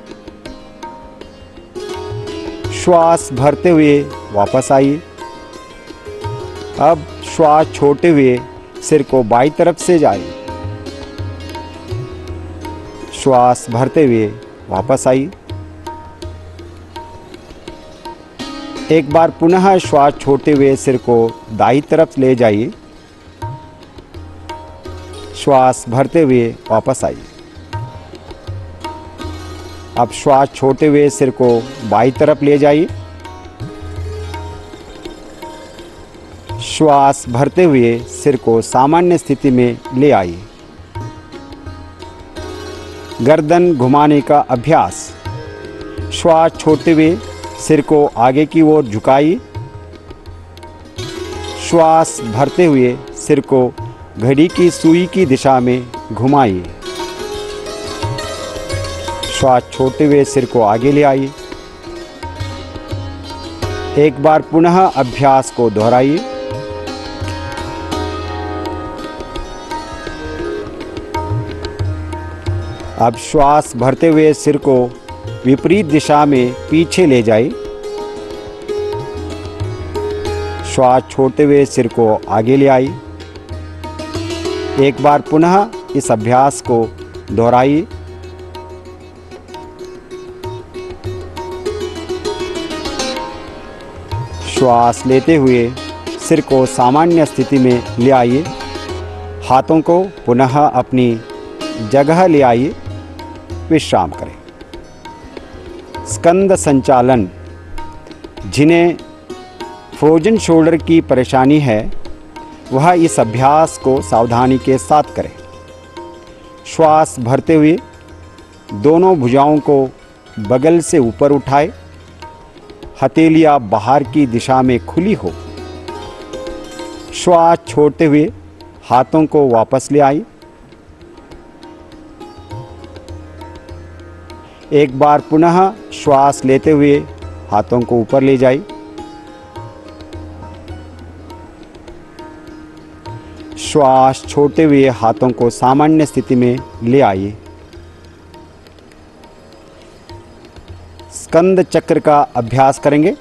श्वास भरते हुए वापस आइए। अब श्वास छोड़ते हुए सिर को बाई तरफ से जाइए। श्वास भरते हुए वापस आइए। एक बार पुनः श्वास छोड़ते हुए सिर को दाई तरफ ले जाइए। श्वास भरते हुए वापस आइए। अब श्वास छोड़ते हुए सिर को बाई तरफ ले जाइए। श्वास भरते हुए सिर को सामान्य स्थिति में ले आइए। गर्दन घुमाने का अभ्यास। श्वास छोड़ते हुए सिर को आगे की ओर झुकाइए। श्वास भरते हुए सिर को घड़ी की सुई की दिशा में घुमाइए। श्वास छोड़ते हुए सिर को आगे ले आइए। एक बार पुनः अभ्यास को दोहराइए। अब श्वास भरते हुए सिर को विपरीत दिशा में पीछे ले जाइए। श्वास छोड़ते हुए सिर को आगे ले आइए। एक बार पुनः इस अभ्यास को दोहराइए। श्वास लेते हुए सिर को सामान्य स्थिति में ले आइए। हाथों को पुनः अपनी जगह ले आइए। विश्राम करें। स्कंद संचालन। जिन्हें फ्रोजन शोल्डर की परेशानी है वह इस अभ्यास को सावधानी के साथ करें। श्वास भरते हुए दोनों भुजाओं को बगल से ऊपर उठाए। हथेलियां बाहर की दिशा में खुली हो। श्वास छोड़ते हुए हाथों को वापस ले आई। एक बार पुनः श्वास लेते हुए हाथों को ऊपर ले जाइए। श्वास छोड़ते हुए हाथों को सामान्य स्थिति में ले आइए। स्कंद चक्र का अभ्यास करेंगे।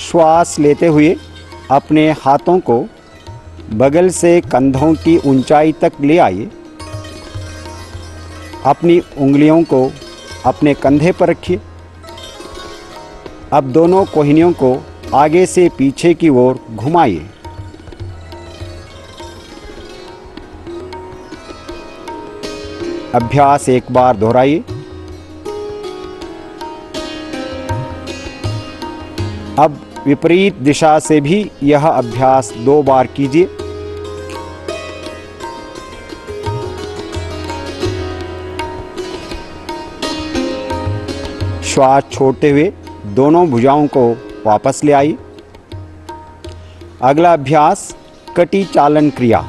श्वास लेते हुए अपने हाथों को बगल से कंधों की ऊंचाई तक ले आइए। अपनी उंगलियों को अपने कंधे पर रखिए। अब दोनों कोहनियों को आगे से पीछे की ओर घुमाइए। अभ्यास एक बार दोहराइए। अब विपरीत दिशा से भी यह अभ्यास 2 बार कीजिए। श्वास छोड़ते हुए दोनों भुजाओं को वापस ले आइए। अगला अभ्यास कटी चालन क्रिया।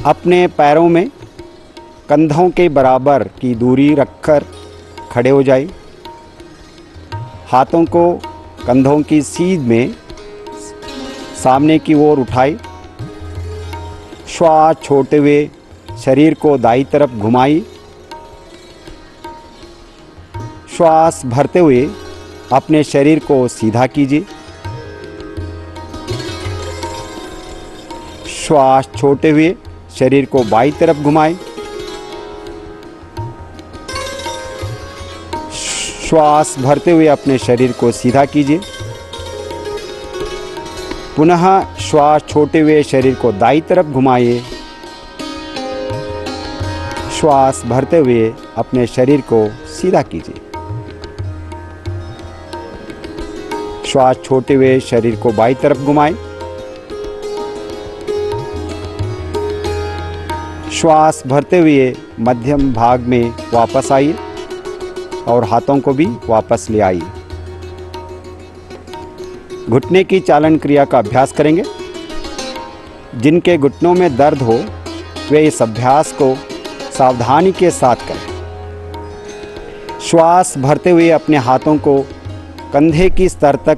अपने पैरों में कंधों के बराबर की दूरी रखकर खड़े हो जाइए। हाथों को कंधों की सीध में सामने की ओर उठाइए। श्वास छोड़ते हुए शरीर को दाईं तरफ घुमाइए। श्वास भरते हुए अपने शरीर को सीधा कीजिए। श्वास छोड़ते हुए शरीर को बाईं तरफ घुमाएं। श्वास भरते हुए अपने शरीर को सीधा कीजिए। पुनः श्वास छोड़ते हुए शरीर को दाईं तरफ घुमाइए। श्वास भरते हुए अपने शरीर को सीधा कीजिए। श्वास छोड़ते हुए शरीर को बाईं तरफ घुमाएं। श्वास भरते हुए मध्यम भाग में वापस आइए और हाथों को भी वापस ले आइए। घुटने की चालन क्रिया का अभ्यास करेंगे। जिनके घुटनों में दर्द हो वे इस अभ्यास को सावधानी के साथ करें। श्वास भरते हुए अपने हाथों को कंधे की स्तर तक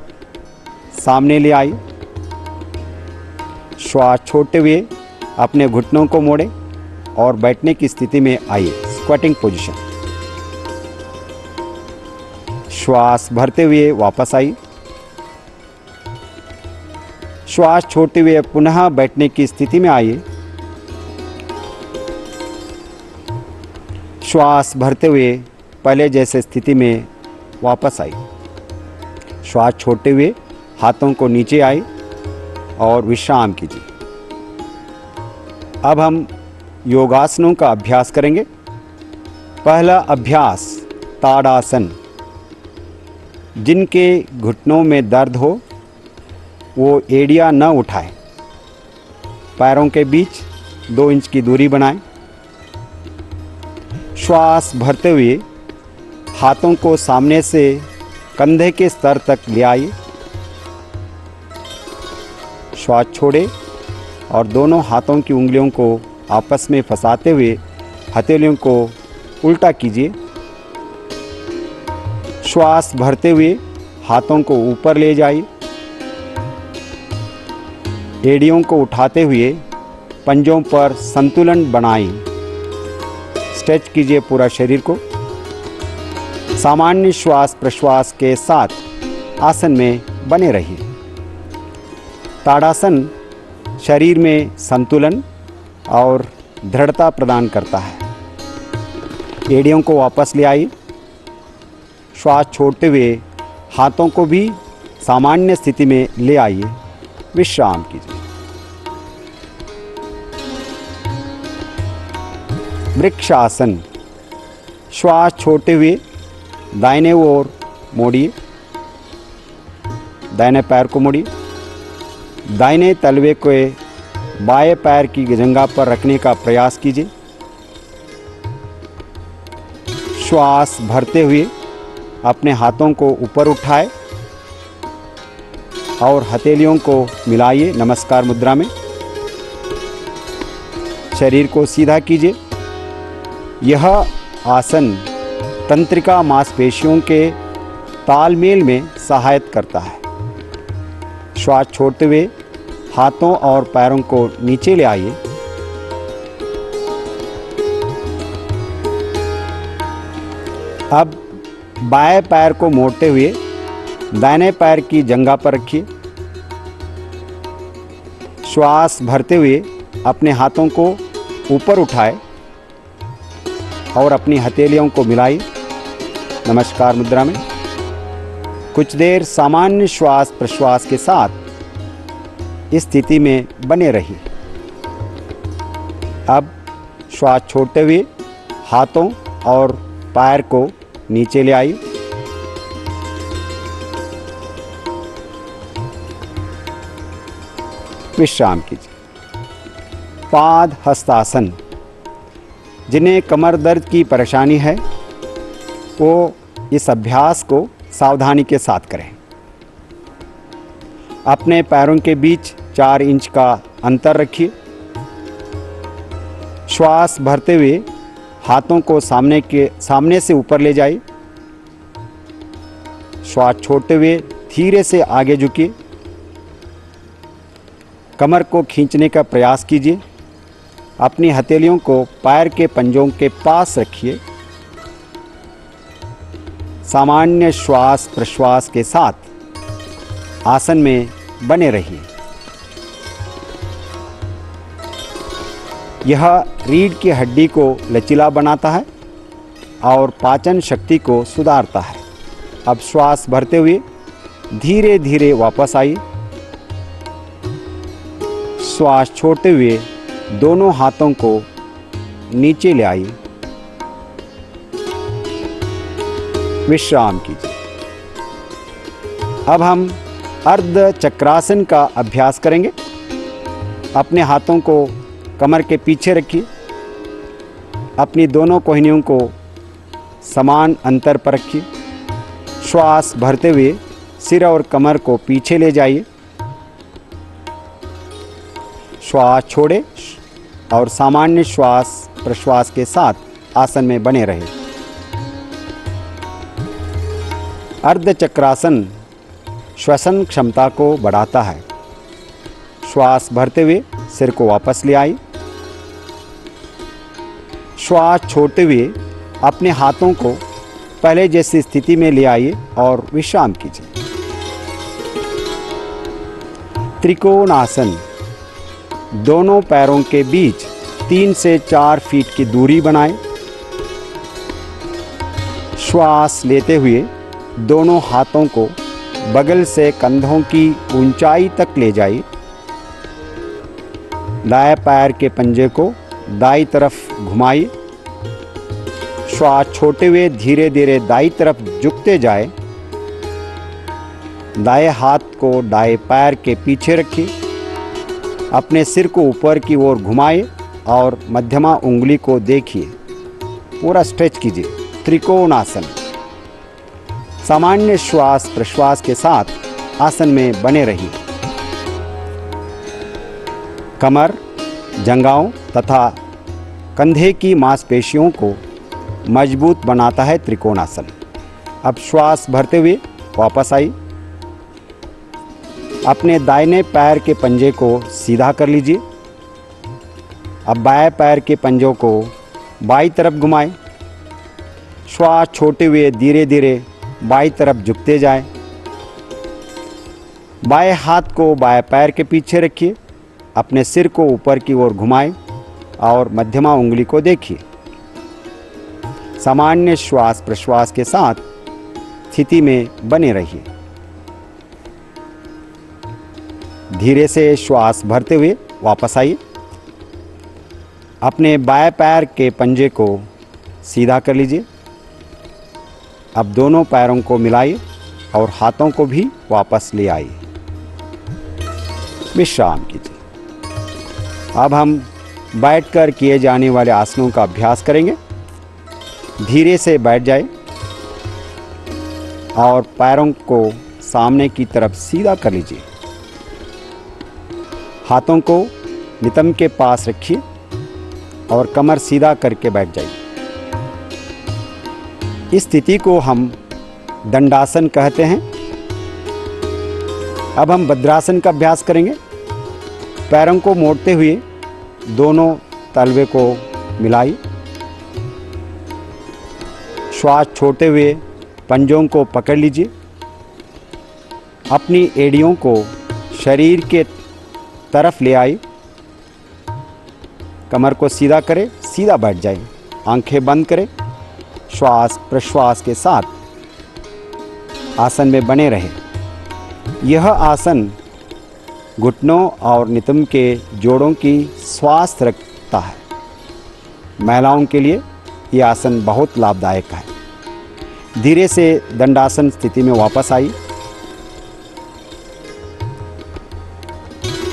सामने ले आइए। श्वास छोड़ते हुए अपने घुटनों को मोड़ें और बैठने की स्थिति में आइए, स्क्वाटिंग पोजीशन। श्वास भरते हुए वापस आइए। श्वास छोड़ते हुए पुनः बैठने की स्थिति में आइए। श्वास भरते हुए पहले जैसे स्थिति में वापस आइए। श्वास छोड़ते हुए हाथों को नीचे आए और विश्राम कीजिए। अब हम योगासनों का अभ्यास करेंगे। पहला अभ्यास ताड़ासन। जिनके घुटनों में दर्द हो वो एड़ियाँ न उठाएं। पैरों के बीच 2 इंच की दूरी बनाएं। श्वास भरते हुए हाथों को सामने से कंधे के स्तर तक ले आइए। श्वास छोड़े और दोनों हाथों की उंगलियों को आपस में फंसाते हुए हथेलियों को उल्टा कीजिए। श्वास भरते हुए हाथों को ऊपर ले जाइए। एड़ियों को उठाते हुए पंजों पर संतुलन बनाइए। स्ट्रेच कीजिए पूरा शरीर को। सामान्य श्वास प्रश्वास के साथ आसन में बने रहिए। ताड़ासन शरीर में संतुलन और दृढ़ता प्रदान करता है। एड़ियों को वापस ले आइए। श्वास छोड़ते हुए हाथों को भी सामान्य स्थिति में ले आइए। विश्राम कीजिए। वृक्षासन। श्वास छोड़ते हुए दाहिने ओर मोड़िए। दाहिने पैर को मोड़िए। दाहिने तलवे को बाएं पैर की जंघा पर रखने का प्रयास कीजिए। श्वास भरते हुए अपने हाथों को ऊपर उठाएं और हथेलियों को मिलाइए नमस्कार मुद्रा में। शरीर को सीधा कीजिए। यह आसन तंत्रिका मांसपेशियों के तालमेल में सहायता करता है। श्वास छोड़ते हुए हाथों और पैरों को नीचे ले आइए। अब बाएं पैर को मोड़ते हुए दाहिने पैर की जंघा पर रखिए। श्वास भरते हुए अपने हाथों को ऊपर उठाएं और अपनी हथेलियों को मिलाइए। नमस्कार मुद्रा में कुछ देर सामान्य श्वास प्रश्वास के साथ इस स्थिति में बने रहिए। अब श्वास छोड़ते हुए हाथों और पैर को नीचे ले आइए। विश्राम कीजिए। पाद हस्तासन। जिन्हें कमर दर्द की परेशानी है वो इस अभ्यास को सावधानी के साथ करें। अपने पैरों के बीच 4 इंच का अंतर रखिए। श्वास भरते हुए हाथों को सामने से ऊपर ले जाइए। श्वास छोड़ते हुए धीरे से आगे झुकिए। कमर को खींचने का प्रयास कीजिए। अपनी हथेलियों को पैर के पंजों के पास रखिए। सामान्य श्वास प्रश्वास के साथ आसन में बने रहिए। यह रीढ़ की हड्डी को लचीला बनाता है और पाचन शक्ति को सुधारता है। अब श्वास भरते हुए धीरे धीरे वापस आइए। श्वास छोड़ते हुए दोनों हाथों को नीचे ले आइए। विश्राम कीजिए। अब हम अर्ध चक्रासन का अभ्यास करेंगे। अपने हाथों को कमर के पीछे रखिए। अपनी दोनों कोहनियों को समान अंतर पर रखिए। श्वास भरते हुए सिर और कमर को पीछे ले जाइए। श्वास छोड़े और सामान्य श्वास प्रश्वास के साथ आसन में बने रहे। अर्ध चक्रासन श्वसन क्षमता को बढ़ाता है। श्वास भरते हुए सिर को वापस ले आइए। श्वास छोड़ते हुए अपने हाथों को पहले जैसी स्थिति में ले आइए और विश्राम कीजिए। त्रिकोणासन। दोनों पैरों के बीच 3 से 4 फीट की दूरी बनाएं। श्वास लेते हुए दोनों हाथों को बगल से कंधों की ऊंचाई तक ले जाइए। दाएं पैर के पंजे को दाईं तरफ घुमाइए। श्वास छोड़ते हुए धीरे धीरे दाईं तरफ झुकते जाए। दाएं हाथ को दाएं पैर के पीछे रखिए। अपने सिर को ऊपर की ओर घुमाइए और मध्यमा उंगली को देखिए। पूरा स्ट्रेच कीजिए। त्रिकोणासन। सामान्य श्वास प्रश्वास के साथ आसन में बने रहिए। कमर, जंघाओं तथा कंधे की मांसपेशियों को मजबूत बनाता है त्रिकोणासन। अब श्वास भरते हुए वापस आई। अपने दाहिने पैर के पंजे को सीधा कर लीजिए। अब बाएं पैर के पंजों को बाईं तरफ घुमाएं। श्वास छोड़ते हुए धीरे धीरे बाईं तरफ झुकते जाएं। बाएं हाथ को बाएं पैर के पीछे रखिए। अपने सिर को ऊपर की ओर घुमाएं और मध्यमा उंगली को देखिए। सामान्य श्वास प्रश्वास के साथ स्थिति में बने रहिए। धीरे से श्वास भरते हुए वापस आइए। अपने बाएं पैर के पंजे को सीधा कर लीजिए। अब दोनों पैरों को मिलाइए और हाथों को भी वापस ले आइए। विश्राम कीजिए। अब हम बैठकर किए जाने वाले आसनों का अभ्यास करेंगे। धीरे से बैठ जाए और पैरों को सामने की तरफ सीधा कर लीजिए। हाथों को नितंब के पास रखिए और कमर सीधा करके बैठ जाइए। इस स्थिति को हम दंडासन कहते हैं। अब हम भद्रासन का अभ्यास करेंगे। पैरों को मोड़ते हुए दोनों तलवे को मिलाइए। श्वास छोड़ते हुए पंजों को पकड़ लीजिए। अपनी एड़ियों को शरीर के तरफ ले आइए। कमर को सीधा करें, सीधा बैठ जाएं। आंखें बंद करें। श्वास प्रश्वास के साथ आसन में बने रहें। यह आसन घुटनों और नितंब के जोड़ों की स्वास्थ्य रखता है। महिलाओं के लिए यह आसन बहुत लाभदायक है। धीरे से दंडासन स्थिति में वापस आई,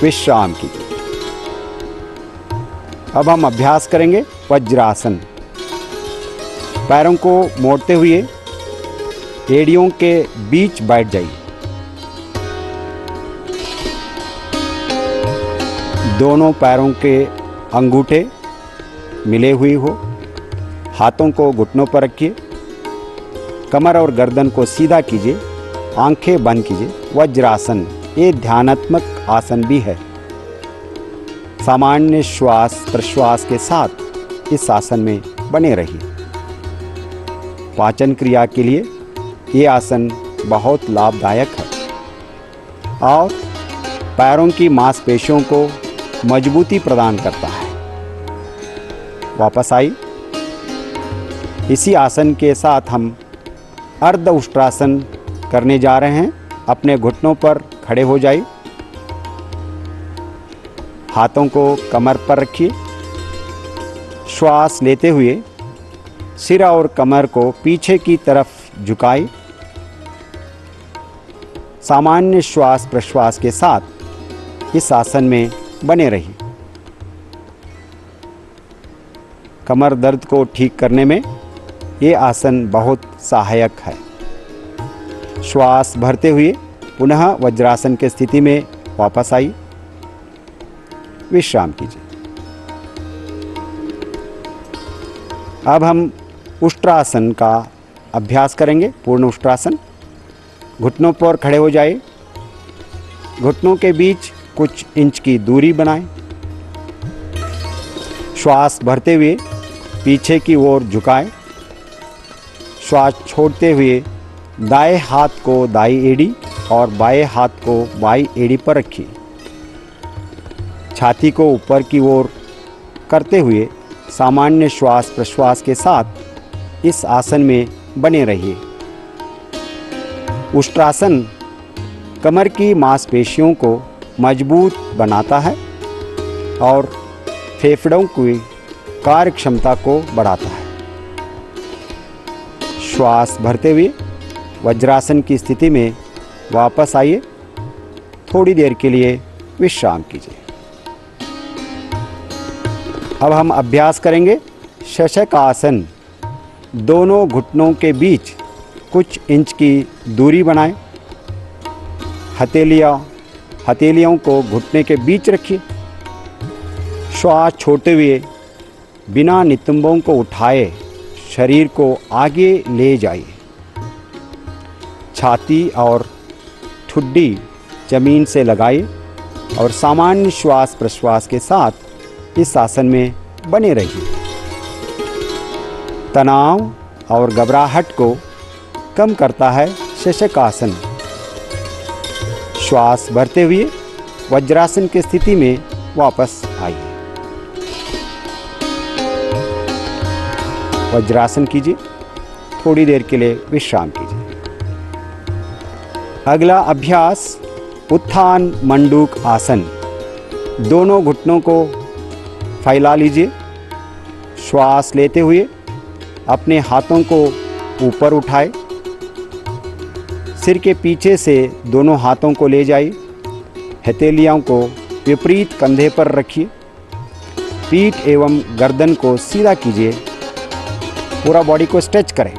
विश्राम कीजिए। अब हम अभ्यास करेंगे वज्रासन। पैरों को मोड़ते हुए एड़ियों के बीच बैठ जाइए। दोनों पैरों के अंगूठे मिले हुए हो। हाथों को घुटनों पर रखिए। कमर और गर्दन को सीधा कीजिए। आंखें बंद कीजिए। वज्रासन ये ध्यानात्मक आसन भी है। सामान्य श्वास प्रश्वास के साथ इस आसन में बने रहिए। पाचन क्रिया के लिए ये आसन बहुत लाभदायक है और पैरों की मांसपेशियों को मजबूती प्रदान करता है। वापस आई। इसी आसन के साथ हम अर्ध उष्ट्रासन करने जा रहे हैं। अपने घुटनों पर खड़े हो जाइए। हाथों को कमर पर रखिए। श्वास लेते हुए सिर और कमर को पीछे की तरफ झुकाइए। सामान्य श्वास प्रश्वास के साथ इस आसन में बने रहिए। कमर दर्द को ठीक करने में ये आसन बहुत सहायक है। श्वास भरते हुए पुनः वज्रासन के स्थिति में वापस आई, विश्राम कीजिए। अब हम उष्ट्रासन का अभ्यास करेंगे। पूर्ण उष्ट्रासन। घुटनों पर खड़े हो जाए। घुटनों के बीच कुछ इंच की दूरी बनाएं। श्वास भरते हुए पीछे की ओर झुकाएं। श्वास छोड़ते हुए दाएं हाथ को दाईं एड़ी और बाएं हाथ को बाईं एड़ी पर रखिए। छाती को ऊपर की ओर करते हुए सामान्य श्वास प्रश्वास के साथ इस आसन में बने रहिए। उष्ट्रासन कमर की मांसपेशियों को मजबूत बनाता है और फेफड़ों की कार्य क्षमता को बढ़ाता है। श्वास भरते हुए वज्रासन की स्थिति में वापस आइए। थोड़ी देर के लिए विश्राम कीजिए। अब हम अभ्यास करेंगे शशक आसन। दोनों घुटनों के बीच कुछ इंच की दूरी बनाएं। हथेलियों को घुटने के बीच रखिए। श्वास छोड़ते हुए बिना नितंबों को उठाए शरीर को आगे ले जाइए। छाती और ठुड्डी जमीन से लगाइए और सामान्य श्वास प्रश्वास के साथ इस आसन में बने रहिए। तनाव और घबराहट को कम करता है शशक आसन। श्वास भरते हुए वज्रासन की स्थिति में वापस आइए। वज्रासन कीजिए। थोड़ी देर के लिए विश्राम कीजिए। अगला अभ्यास उत्थान मंडूक आसन। दोनों घुटनों को फैला लीजिए। श्वास लेते हुए अपने हाथों को ऊपर उठाए। सिर के पीछे से दोनों हाथों को ले जाइए। हथेलियों को विपरीत कंधे पर रखिए। पीठ एवं गर्दन को सीधा कीजिए। पूरा बॉडी को स्ट्रेच करें।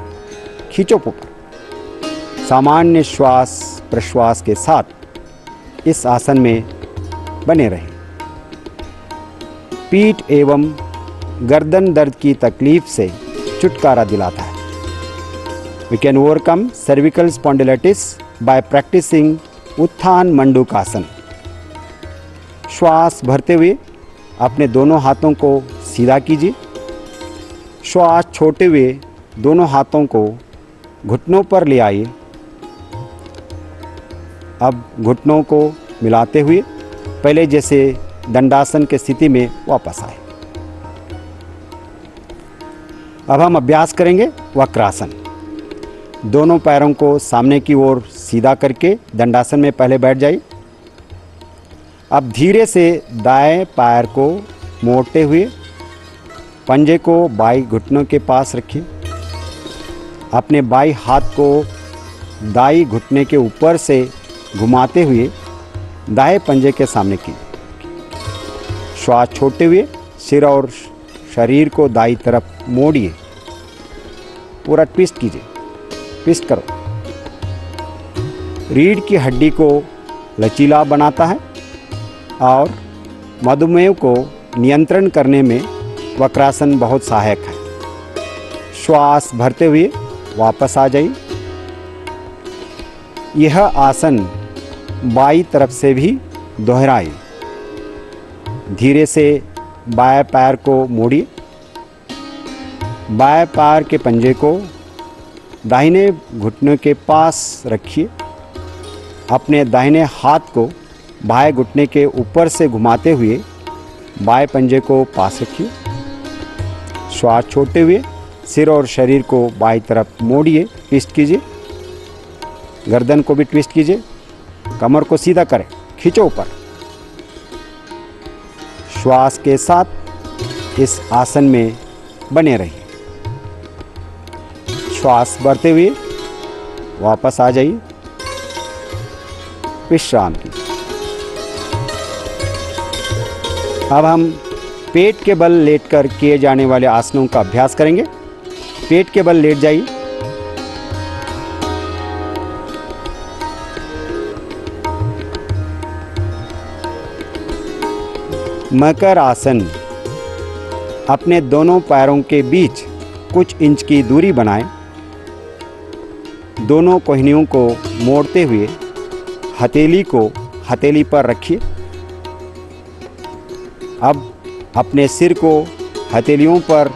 खींचो ऊपर। सामान्य श्वास प्रश्वास के साथ इस आसन में बने रहें। पीठ एवं गर्दन दर्द की तकलीफ से छुटकारा दिलाता है। We can overcome cervical spondylitis by practicing उत्थान मंडूक आसन। श्वास भरते हुए अपने दोनों हाथों को सीधा कीजिए। श्वास छोड़ते हुए दोनों हाथों को घुटनों पर ले आइए। अब घुटनों को मिलाते हुए पहले जैसे दंडासन की स्थिति में वापस आए। अब हम अभ्यास करेंगे वक्रासन। दोनों पैरों को सामने की ओर सीधा करके दंडासन में पहले बैठ जाइए। अब धीरे से दाएं पैर को मोड़ते हुए पंजे को बाई घुटनों के पास रखिए। अपने बाई हाथ को दाई घुटने के ऊपर से घुमाते हुए दाएं पंजे के सामने कीजिए। श्वास छोड़ते हुए सिर और शरीर को दाई तरफ मोड़िए। पूरा ट्विस्ट कीजिए, ट्विस्ट करो। रीढ़ की हड्डी को लचीला बनाता है और मधुमेह को नियंत्रण करने में वक्रासन बहुत सहायक है। श्वास भरते हुए वापस आ जाइए। यह आसन बाई तरफ से भी दोहराइए। धीरे से बाएं पैर को मोड़िए। बाएं पैर के पंजे को दाहिने घुटने के पास रखिए। अपने दाहिने हाथ को बाएं घुटने के ऊपर से घुमाते हुए बाएं पंजे को पास रखिए। श्वास छोड़ते हुए सिर और शरीर को बाईं तरफ मोड़िए, ट्विस्ट कीजिए। गर्दन को भी ट्विस्ट कीजिए। कमर को सीधा करें, खींचो ऊपर। श्वास के साथ इस आसन में बने रहिए। श्वास भरते हुए वापस आ जाइए। विश्राम कीजिए। अब हम पेट के बल लेटकर किए जाने वाले आसनों का अभ्यास करेंगे। पेट के बल लेट जाइए। मकर आसन। अपने दोनों पैरों के बीच कुछ इंच की दूरी बनाएं। दोनों कोहनियों को मोड़ते हुए हथेली को हथेली पर रखिए। अब अपने सिर को हथेलियों पर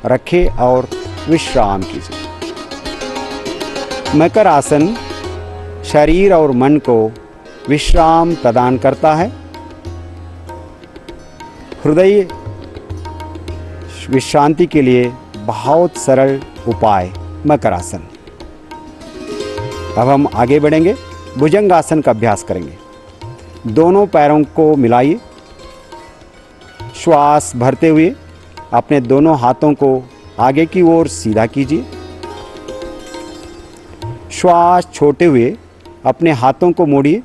रखें और विश्राम कीजिए। मकर आसन शरीर और मन को विश्राम प्रदान करता है। हृदय विश्रांति के लिए बहुत सरल उपाय मकर आसन। अब हम आगे बढ़ेंगे, भुजंगासन का अभ्यास करेंगे। दोनों पैरों को मिलाइए। श्वास भरते हुए अपने दोनों हाथों को आगे की ओर सीधा कीजिए। श्वास छोड़ते हुए अपने हाथों को मोड़िए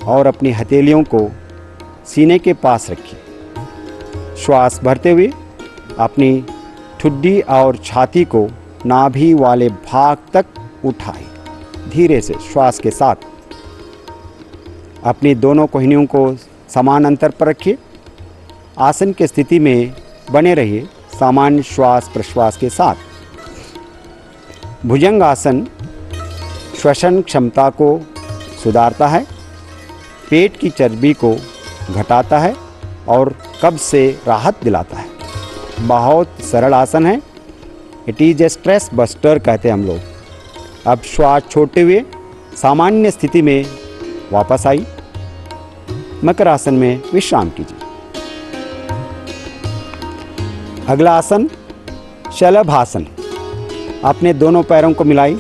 और अपनी हथेलियों को सीने के पास रखिए। श्वास भरते हुए अपनी ठुड्डी और छाती को नाभि वाले भाग तक उठाइए। धीरे से श्वास के साथ अपनी दोनों कोहनियों को समान अंतर पर रखिए। आसन की स्थिति में बने रहिए सामान्य श्वास प्रश्वास के साथ। भुजंग आसन श्वसन क्षमता को सुधारता है, पेट की चर्बी को घटाता है और कब्ज से राहत दिलाता है। बहुत सरल आसन है। It is a stress buster कहते हैं हम लोग। अब श्वास छोड़ते हुए सामान्य स्थिति में वापस आई। मकर आसन में विश्राम कीजिए। अगला आसन शलभासन। अपने दोनों पैरों को मिलाई।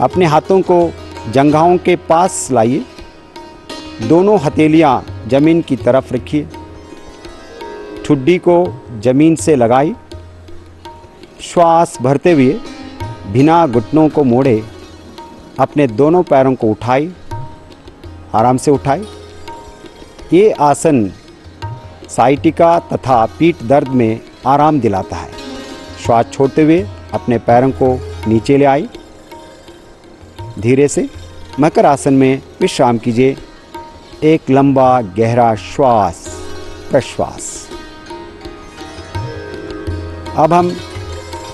अपने हाथों को जंघाओं के पास लाइए। दोनों हथेलियां जमीन की तरफ रखिए। ठुड्डी को जमीन से लगाई। श्वास भरते हुए बिना घुटनों को मोड़े अपने दोनों पैरों को उठाई, आराम से उठाई। ये आसन साइटिका तथा पीठ दर्द में आराम दिलाता है। श्वास छोड़ते हुए अपने पैरों को नीचे ले आई। धीरे से मकर आसन में विश्राम कीजिए। एक लंबा गहरा श्वास प्रश्वास। अब हम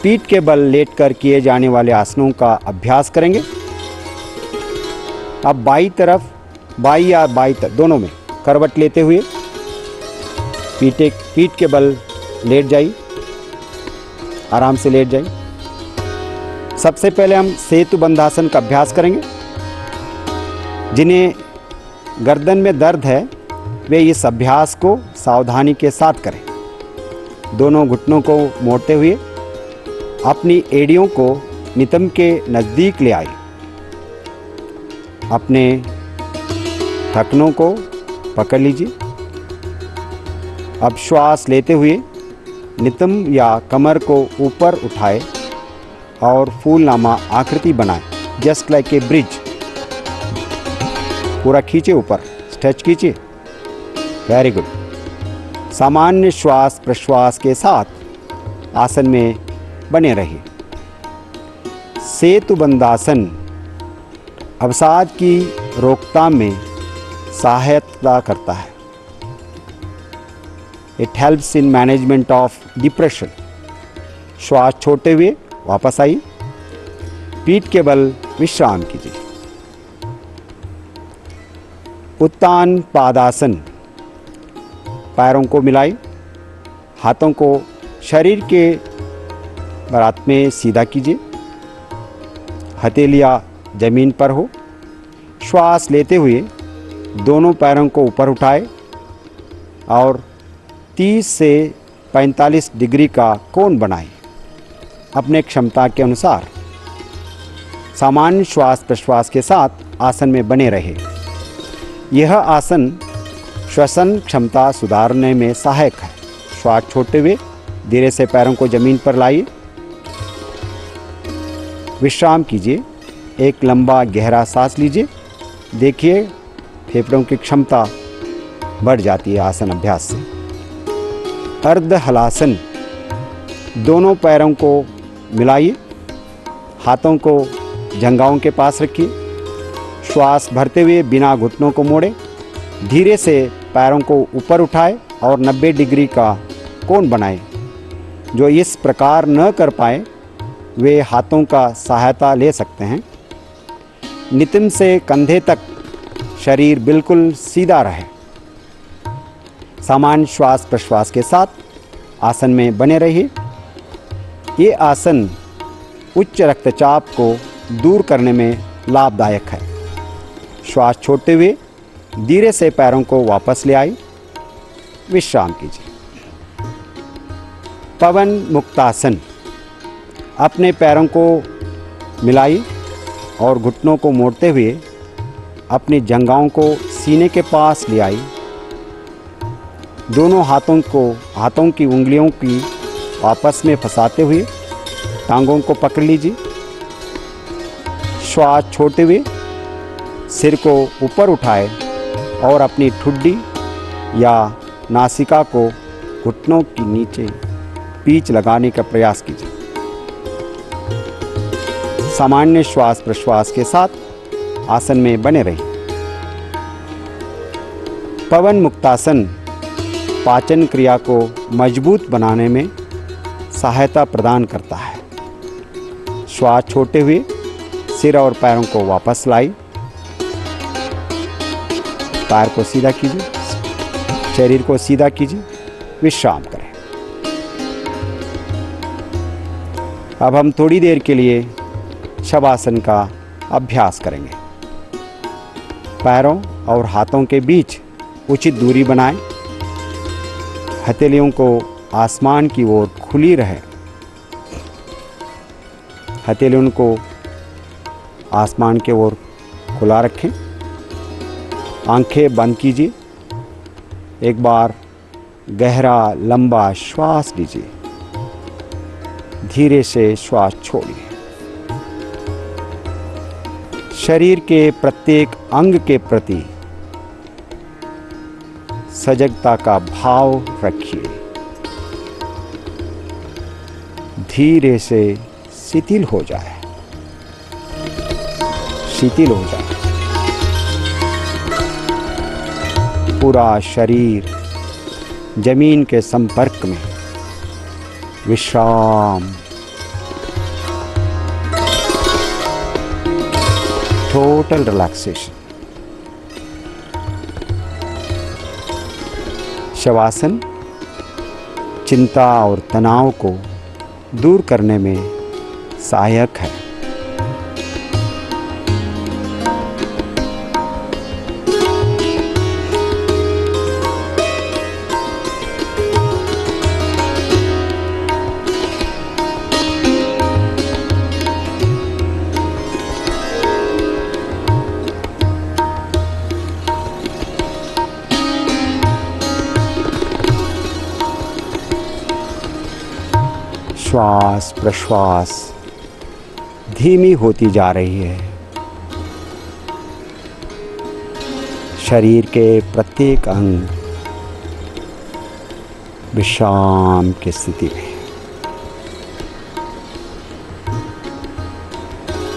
पीठ के बल लेटकर किए जाने वाले आसनों का अभ्यास करेंगे। अब बाई तरफ, बाई या बाई तरफ दोनों में करवट लेते हुए पीठ के बल लेट जाइए। आराम से लेट जाइए। सबसे पहले हम सेतु बंधासन का अभ्यास करेंगे। जिन्हें गर्दन में दर्द है वे इस अभ्यास को सावधानी के साथ करें। दोनों घुटनों को मोड़ते हुए अपनी एड़ियों को नितंब के नज़दीक ले आए। अपने ढक्कनों को पकड़ लीजिए। अब श्वास लेते हुए नितंब या कमर को ऊपर उठाए और फूलनामा आकृति बनाए, जस्ट लाइक ए ब्रिज। पूरा खींचे, ऊपर स्ट्रेच कीजिए। Very good. सामान्य श्वास प्रश्वास के साथ आसन में बने रहिए। सेतुबंधासन अवसाद की रोकथाम में सहायता करता है। It helps in management of depression. श्वास छोड़ते हुए वापस आइए। पीठ के बल विश्राम कीजिए। उत्तान पादासन, पैरों को मिलाइए, हाथों को शरीर के बरात में सीधा कीजिए, हथेलियां जमीन पर हो। श्वास लेते हुए दोनों पैरों को ऊपर उठाए और 30 से 45 डिग्री का कोण बनाए। अपने क्षमता के अनुसार सामान्य श्वास प्रश्वास के साथ आसन में बने रहे। यह आसन श्वसन क्षमता सुधारने में सहायक है। श्वास छोड़ते हुए धीरे से पैरों को जमीन पर लाइए। विश्राम कीजिए। एक लंबा गहरा सांस लीजिए। देखिए फेफड़ों की क्षमता बढ़ जाती है आसन अभ्यास से। अर्ध हलासन, दोनों पैरों को मिलाइए, हाथों को जंघाओं के पास रखिए। श्वास भरते हुए बिना घुटनों को मोड़े धीरे से पैरों को ऊपर उठाए और 90 डिग्री का कोण बनाए। जो इस प्रकार न कर पाए वे हाथों का सहायता ले सकते हैं। नितंब से कंधे तक शरीर बिल्कुल सीधा रहे। सामान्य श्वास प्रश्वास के साथ आसन में बने रहिए। ये आसन उच्च रक्तचाप को दूर करने में लाभदायक है। श्वास छोड़ते हुए धीरे से पैरों को वापस ले आई। विश्राम कीजिए। पवन मुक्तासन, अपने पैरों को मिलाई और घुटनों को मोड़ते हुए अपनी जंघाओं को सीने के पास ले आई। दोनों हाथों की उंगलियों की आपस में फंसाते हुए टांगों को पकड़ लीजिए। श्वास छोड़ते हुए सिर को ऊपर उठाए और अपनी ठुड्डी या नासिका को घुटनों के नीचे पीछ लगाने का प्रयास कीजिए। सामान्य श्वास प्रश्वास के साथ आसन में बने रहिए। पवन मुक्तासन पाचन क्रिया को मजबूत बनाने में सहायता प्रदान करता है। श्वास छोड़ते हुए सिर और पैरों को वापस लाई। पैर को सीधा कीजिए, शरीर को सीधा कीजिए, विश्राम करें। अब हम थोड़ी देर के लिए शवासन का अभ्यास करेंगे। पैरों और हाथों के बीच उचित दूरी बनाएं। हथेलियों को आसमान की ओर खुली रहे। हथेलियों को आसमान की ओर खुला रखें। आंखें बंद कीजिए। एक बार गहरा लंबा श्वास लीजिए। धीरे से श्वास छोड़िए। शरीर के प्रत्येक अंग के प्रति सजगता का भाव रखिए। धीरे से शिथिल हो जाए, शिथिल हो जाए। पूरा शरीर जमीन के संपर्क में। विश्राम। Total relaxation. शवासन चिंता और तनाव को दूर करने में सहायक है। श्वास प्रश्वास धीमी होती जा रही है। शरीर के प्रत्येक अंग विश्राम की स्थिति में।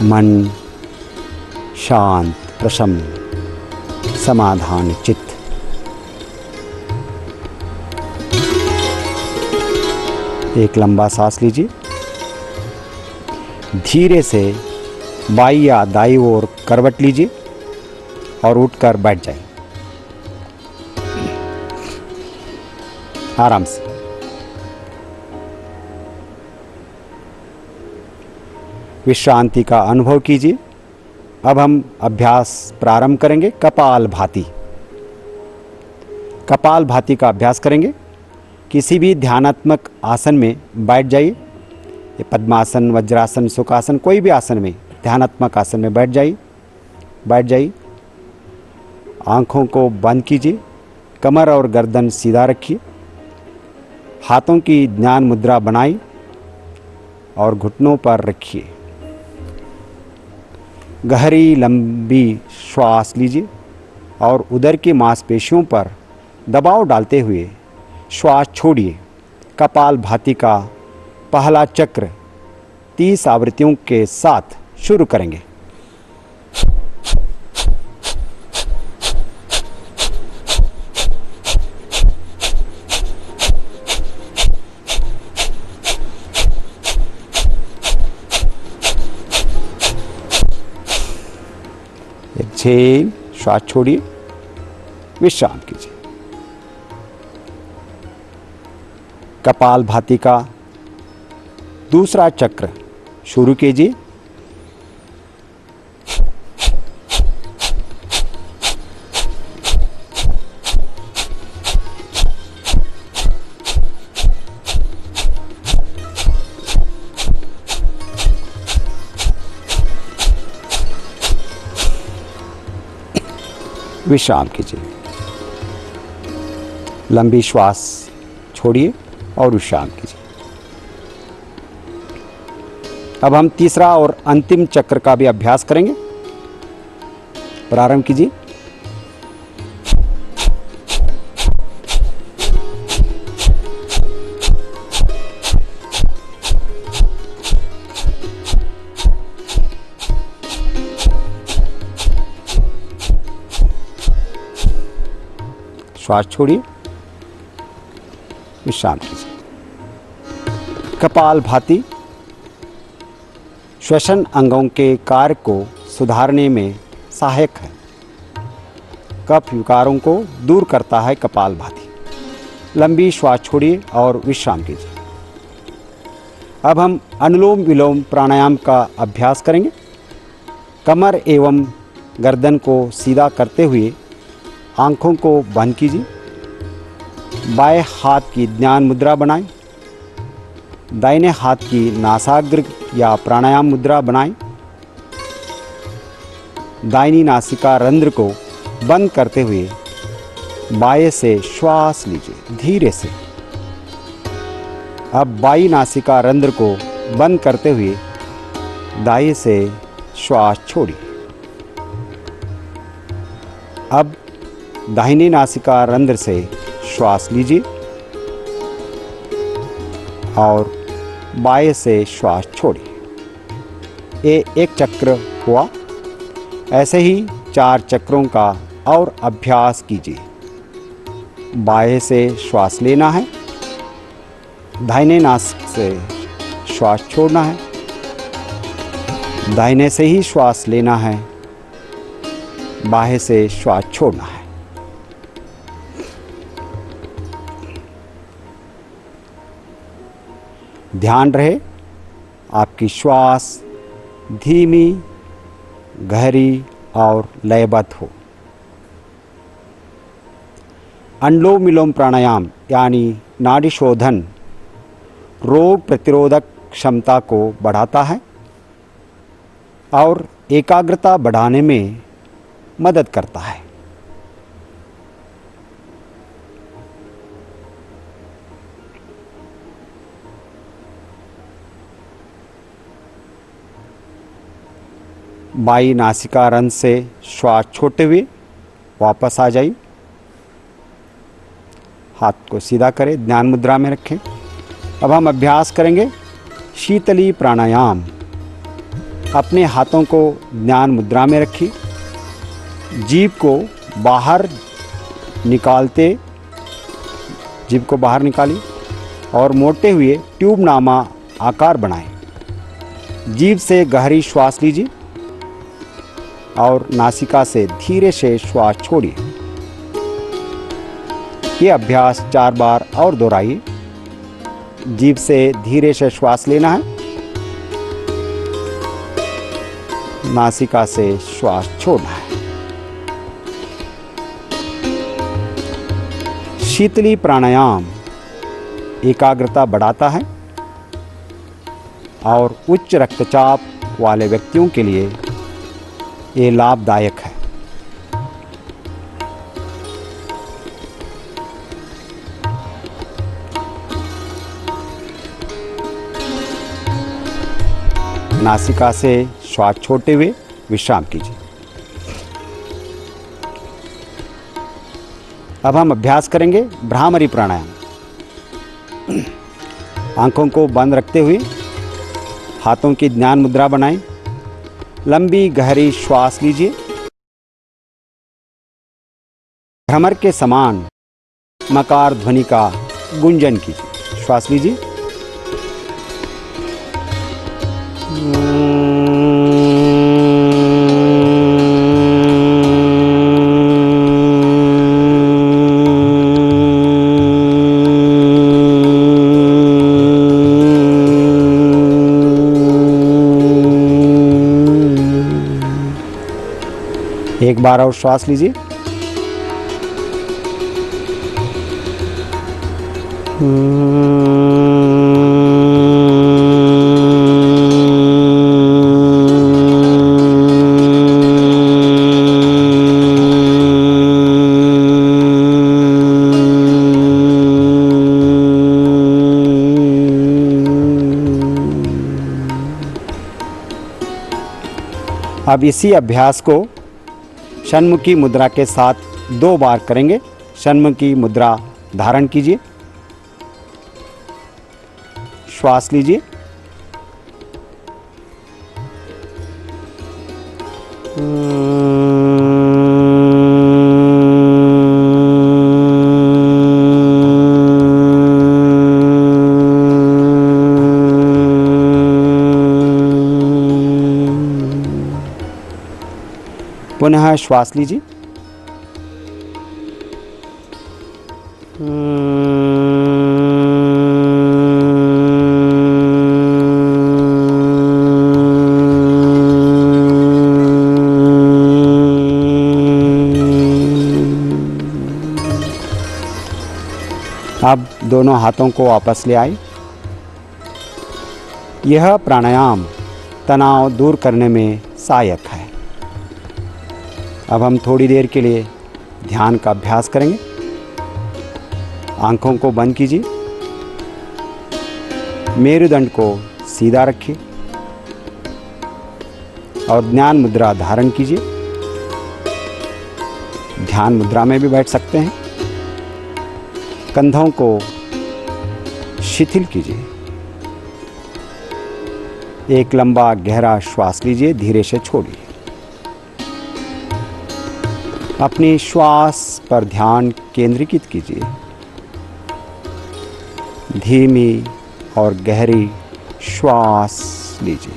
मन शांत, प्रसन्न, समाधान चित्त। एक लंबा सांस लीजिए। धीरे से बाई या दाई ओर करवट लीजिए और उठकर बैठ जाइए आराम से। विश्रांति का अनुभव कीजिए। अब हम अभ्यास प्रारंभ करेंगे कपाल भाती। कपाल भाती का अभ्यास करेंगे। किसी भी ध्यानात्मक आसन में बैठ जाइए। ये पद्मासन, वज्रासन, सुखासन, कोई भी आसन में, ध्यानात्मक आसन में बैठ जाइए। आँखों को बंद कीजिए। कमर और गर्दन सीधा रखिए। हाथों की ज्ञान मुद्रा बनाई और घुटनों पर रखिए। गहरी लंबी श्वास लीजिए और उदर की मांसपेशियों पर दबाव डालते हुए श्वास छोड़िए। कपाल भाती का पहला चक्र 30 आवृत्तियों के साथ शुरू करेंगे। एक्सेल, श्वास छोड़िए, विश्राम कीजिए। कपाल भाती का दूसरा चक्र शुरू कीजिए। विश्राम कीजिए। लंबी श्वास छोड़िए और विश्राम कीजिए। अब हम तीसरा और अंतिम चक्र का भी अभ्यास करेंगे। प्रारंभ कीजिए। श्वास छोड़िए, विश्राम कीजिए। कपाल भाती श्वसन अंगों के कार्य को सुधारने में सहायक है। कफ विकारों को दूर करता है कपाल भाती। लंबी श्वास छोड़िए और विश्राम कीजिए। अब हम अनुलोम विलोम प्राणायाम का अभ्यास करेंगे। कमर एवं गर्दन को सीधा करते हुए आंखों को बंद कीजिए। बाएं हाथ की ज्ञान मुद्रा बनाएं। दाहिने हाथ की नासाग्र या प्राणायाम मुद्रा बनाएं। दाहिनी नासिका रंध्र को बंद करते हुए बाएं से श्वास लीजिए धीरे से। अब बाईं नासिका रंध्र को बंद करते हुए दाएं से श्वास छोड़िए। अब दाहिनी नासिका रंध्र से श्वास लीजिए और बाएं से श्वास छोड़िए। ये एक चक्र हुआ। ऐसे ही 4 चक्रों का और अभ्यास कीजिए। बाएं से श्वास लेना है, दाहिने नासिक से श्वास छोड़ना है, दाहिने से ही श्वास लेना है, बाएं से श्वास छोड़ना है। ध्यान रहे आपकी श्वास धीमी, गहरी और लयबद्ध हो। अनुलोम विलोम प्राणायाम यानी नाड़ी शोधन रोग प्रतिरोधक क्षमता को बढ़ाता है और एकाग्रता बढ़ाने में मदद करता है। बाई नासिका रंध्र से श्वास छोड़ते हुए वापस आ जाइए। हाथ को सीधा करें, ध्यान मुद्रा में रखें। अब हम अभ्यास करेंगे शीतली प्राणायाम। अपने हाथों को ध्यान मुद्रा में रखिए, जीभ को बाहर निकालते, जीभ को बाहर निकालिए और मोड़ते हुए ट्यूब नामा आकार बनाएं। जीभ से गहरी श्वास लीजिए और नासिका से धीरे से श्वास छोड़िए। ये अभ्यास 4 बार और दोहराइए। जीभ से धीरे से श्वास लेना है, नासिका से श्वास छोड़ना है। शीतली प्राणायाम एकाग्रता बढ़ाता है और उच्च रक्तचाप वाले व्यक्तियों के लिए ये लाभदायक है। नासिका से श्वास छोड़ते हुए विश्राम कीजिए। अब हम अभ्यास करेंगे भ्रामरी प्राणायाम। आंखों को बंद रखते हुए हाथों की ध्यान मुद्रा बनाएं। लंबी गहरी श्वास लीजिए। भ्रमर के समान मकार ध्वनि का गुंजन कीजिए। श्वास लीजिए। एक बार और श्वास लीजिए। अब इसी अभ्यास को षण्मुखी मुद्रा के साथ 2 बार करेंगे। षण्मुखी मुद्रा धारण कीजिए। श्वास लीजिए। पुनः श्वास लीजिए। अब दोनों हाथों को वापस ले आए। यह प्राणायाम तनाव दूर करने में सहायक है। अब हम थोड़ी देर के लिए ध्यान का अभ्यास करेंगे। आंखों को बंद कीजिए। मेरुदंड को सीधा रखिए और ध्यान मुद्रा धारण कीजिए। ध्यान मुद्रा में भी बैठ सकते हैं। कंधों को शिथिल कीजिए। एक लंबा गहरा श्वास लीजिए, धीरे से छोड़िए। अपनी श्वास पर ध्यान केंद्रीकृत कीजिए। धीमी और गहरी श्वास लीजिए।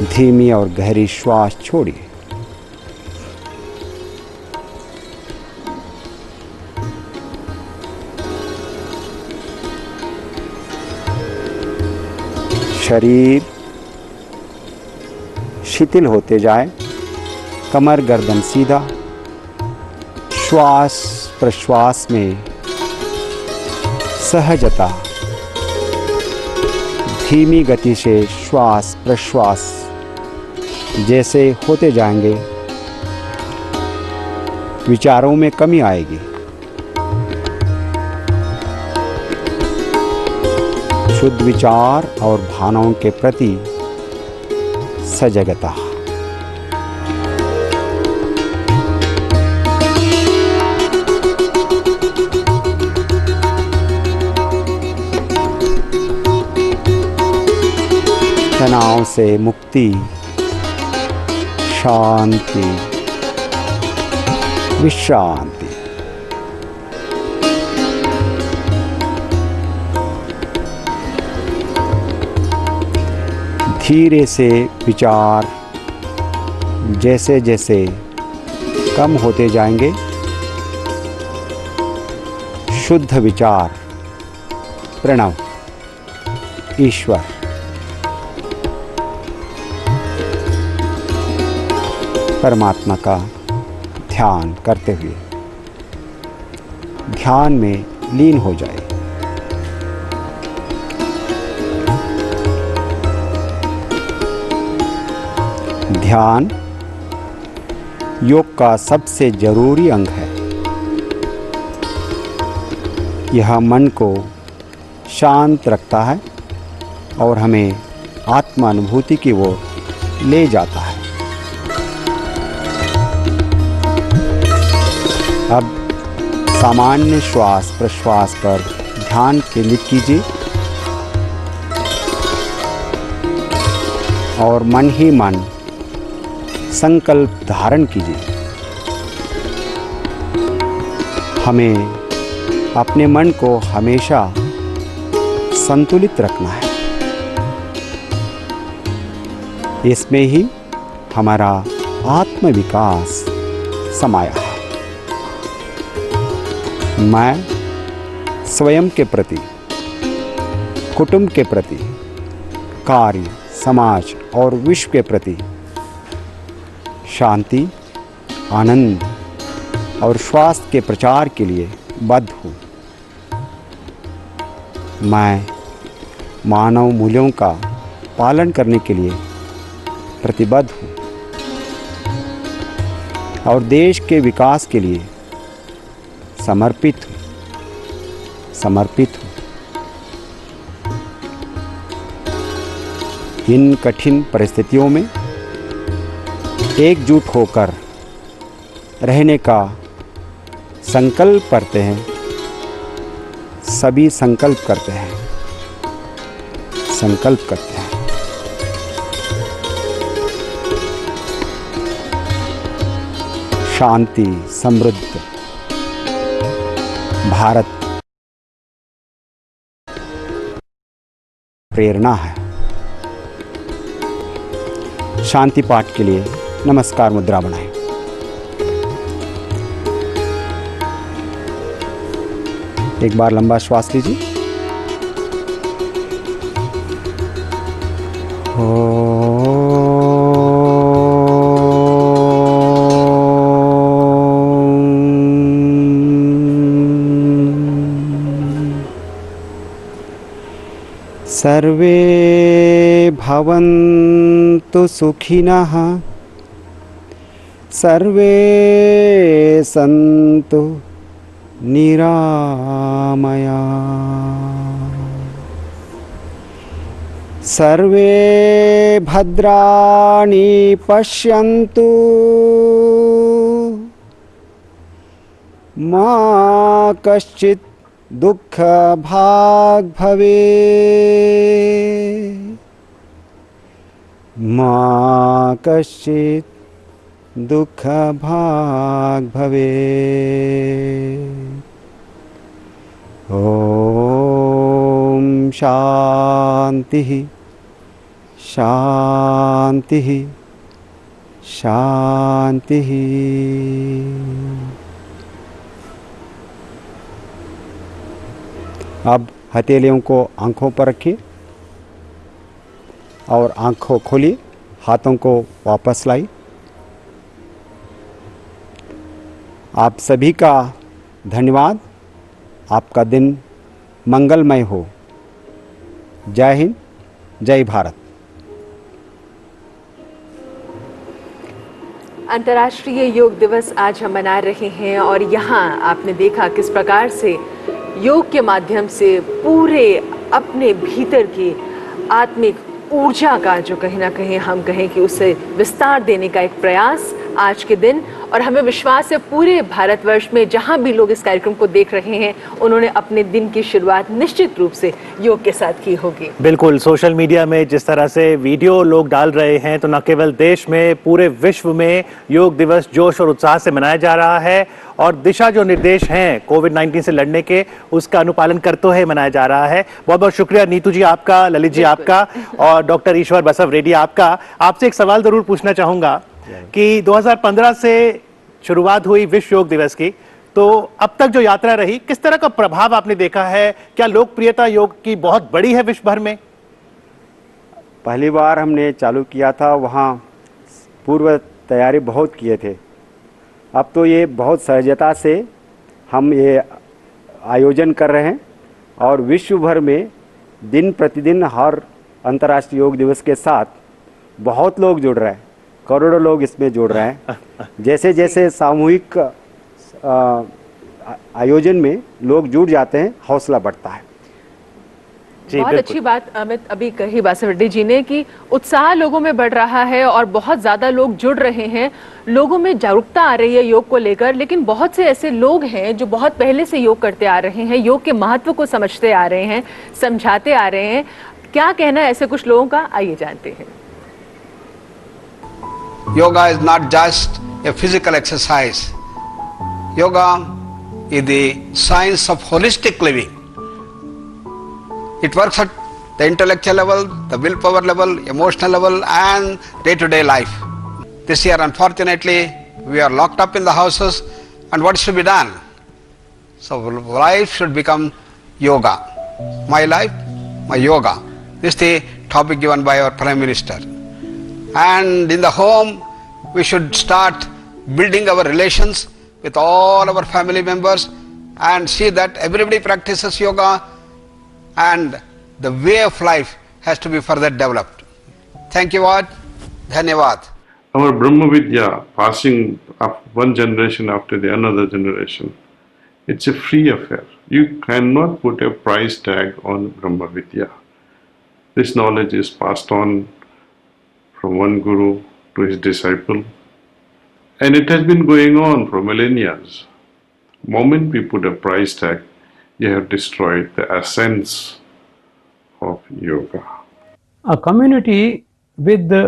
धीमी और गहरी श्वास छोड़िए। शरीर शिथिल होते जाए। कमर गर्दन सीधा। श्वास प्रश्वास में सहजता। धीमी गति से श्वास प्रश्वास जैसे होते जाएंगे, विचारों में कमी आएगी। शुद्ध विचार और भावनाओं के प्रति सजगता। तनाव से मुक्ति, शांति, विश्रांति। धीरे से विचार जैसे जैसे कम होते जाएंगे, शुद्ध विचार, प्रणव, ईश्वर, परमात्मा का ध्यान करते हुए ध्यान में लीन हो जाए। ध्यान योग का सबसे जरूरी अंग है। यह मन को शांत रखता है और हमें आत्मानुभूति की ओर ले जाता है। अब सामान्य श्वास प्रश्वास पर ध्यान केंद्रित कीजिए और मन ही मन संकल्प धारण कीजिए। हमें अपने मन को हमेशा संतुलित रखना है। इसमें ही हमारा आत्मविकास समाया है। मैं स्वयं के प्रति, कुटुंब के प्रति, कार्य, समाज और विश्व के प्रति शांति, आनंद और स्वास्थ्य के प्रचार के लिए बद्ध हूँ। मैं मानव मूल्यों का पालन करने के लिए प्रतिबद्ध हूँ और देश के विकास के लिए समर्पित हूँ। इन कठिन परिस्थितियों में एकजुट होकर रहने का संकल्प करते हैं। सभी संकल्प करते हैं। शांति समृद्ध भारत प्रेरणा है। शांति पाठ के लिए नमस्कार मुद्रा बनाएं। एक बार लंबा श्वास लीजिए। सर्वे भवन्तु सुखिनः, सर्वे सन्तु निरामया, सर्वे भद्राणि पश्यन्तु मा कश्चित् दुःख भाग् भवेत्, मा कश्चित् दुःख भाग् भवेत्। ओम शांति शांति शांति। अब हथेलियों को आंखों पर रखिए और आंखों खोलिए, हाथों को वापस लाई। आप सभी का धन्यवाद। आपका दिन मंगलमय हो। जय हिंद, जय भारत। अंतर्राष्ट्रीय योग दिवस आज हम मना रहे हैं और यहाँ आपने देखा किस प्रकार से योग के माध्यम से पूरे अपने भीतर की आत्मिक ऊर्जा का जो कहीं ना कहीं हम कहें कि उसे विस्तार देने का एक प्रयास आज के दिन, और हमें विश्वास है पूरे भारतवर्ष में जहां भी लोग इस कार्यक्रम को देख रहे हैं उन्होंने अपने दिन की शुरुआत निश्चित रूप से योग के साथ की होगी। बिल्कुल, सोशल मीडिया में जिस तरह से वीडियो लोग डाल रहे हैं तो न केवल देश में, पूरे विश्व में योग दिवस जोश और उत्साह से मनाया जा रहा है, और दिशा जो निर्देश हैं कोविड-19 से लड़ने के उसका अनुपालन करते हुए मनाया जा रहा है। बहुत बहुत शुक्रिया नीतू जी आपका, ललित जी आपका, और डॉक्टर ईश्वर बसव रेड्डी आपका। आपसे एक सवाल जरूर पूछना चाहूंगा कि 2015 से शुरुआत हुई विश्व योग दिवस की, तो अब तक जो यात्रा रही, किस तरह का प्रभाव आपने देखा है? क्या लोकप्रियता योग की बहुत बड़ी है विश्व भर में? पहली बार हमने चालू किया था, वहाँ पूर्व तैयारी बहुत किए थे। अब तो ये बहुत सहजता से हम ये आयोजन कर रहे हैं, और विश्व भर में दिन प्रतिदिन हर अंतर्राष्ट्रीय योग दिवस के साथ बहुत लोग जुड़ रहे हैं, करोड़ों लोग इसमें जुड़ रहे हैं। जैसे जैसे सामूहिक आयोजन में लोग जुड़ जाते हैं, हौसला बढ़ता है। बहुत अच्छी बात अमित अभी कही बासवरेड्डी जी ने कि उत्साह लोगों में बढ़ रहा है और बहुत ज्यादा लोग जुड़ रहे हैं, लोगों में जागरूकता आ रही है योग को लेकर। लेकिन बहुत से ऐसे लोग हैं जो बहुत पहले से योग करते आ रहे हैं, योग के महत्व को समझते आ रहे हैं, समझाते आ रहे हैं। क्या कहना है ऐसे कुछ लोगों का, आइए जानते हैं। Yoga is not just a physical exercise. Yoga is the science of holistic living. It works at the intellectual level, the willpower level, emotional level, and day-to-day life. This year, unfortunately, we are locked up in the houses, and what should be done? So life should become yoga. My life, my yoga. This is the topic given by our Prime Minister. And in the home, we should start building our relations with all our family members and see that everybody practices yoga, and the way of life has to be further developed. Thank you all. Dhanyavad. Our Brahma Vidya passing up one generation after the another generation, it's a free affair. You cannot put a price tag on Brahma Vidya. This knowledge is passed on from one guru to his disciple, and it has been going on for millennia. The moment we put a price tag, you have destroyed the essence of yoga. A community with the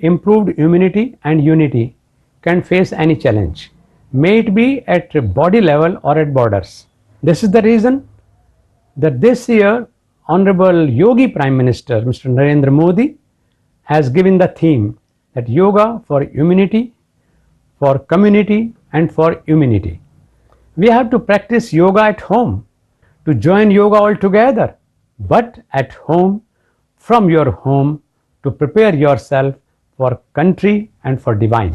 improved immunity and unity can face any challenge, may it be at body level or at borders. This is the reason that this year Honorable Yogi Prime Minister Mr. Narendra Modi has given the theme that yoga for immunity, for community, and for immunity. We have to practice yoga at home, to join yoga all together, but at home, from your home, to prepare yourself for country and for divine.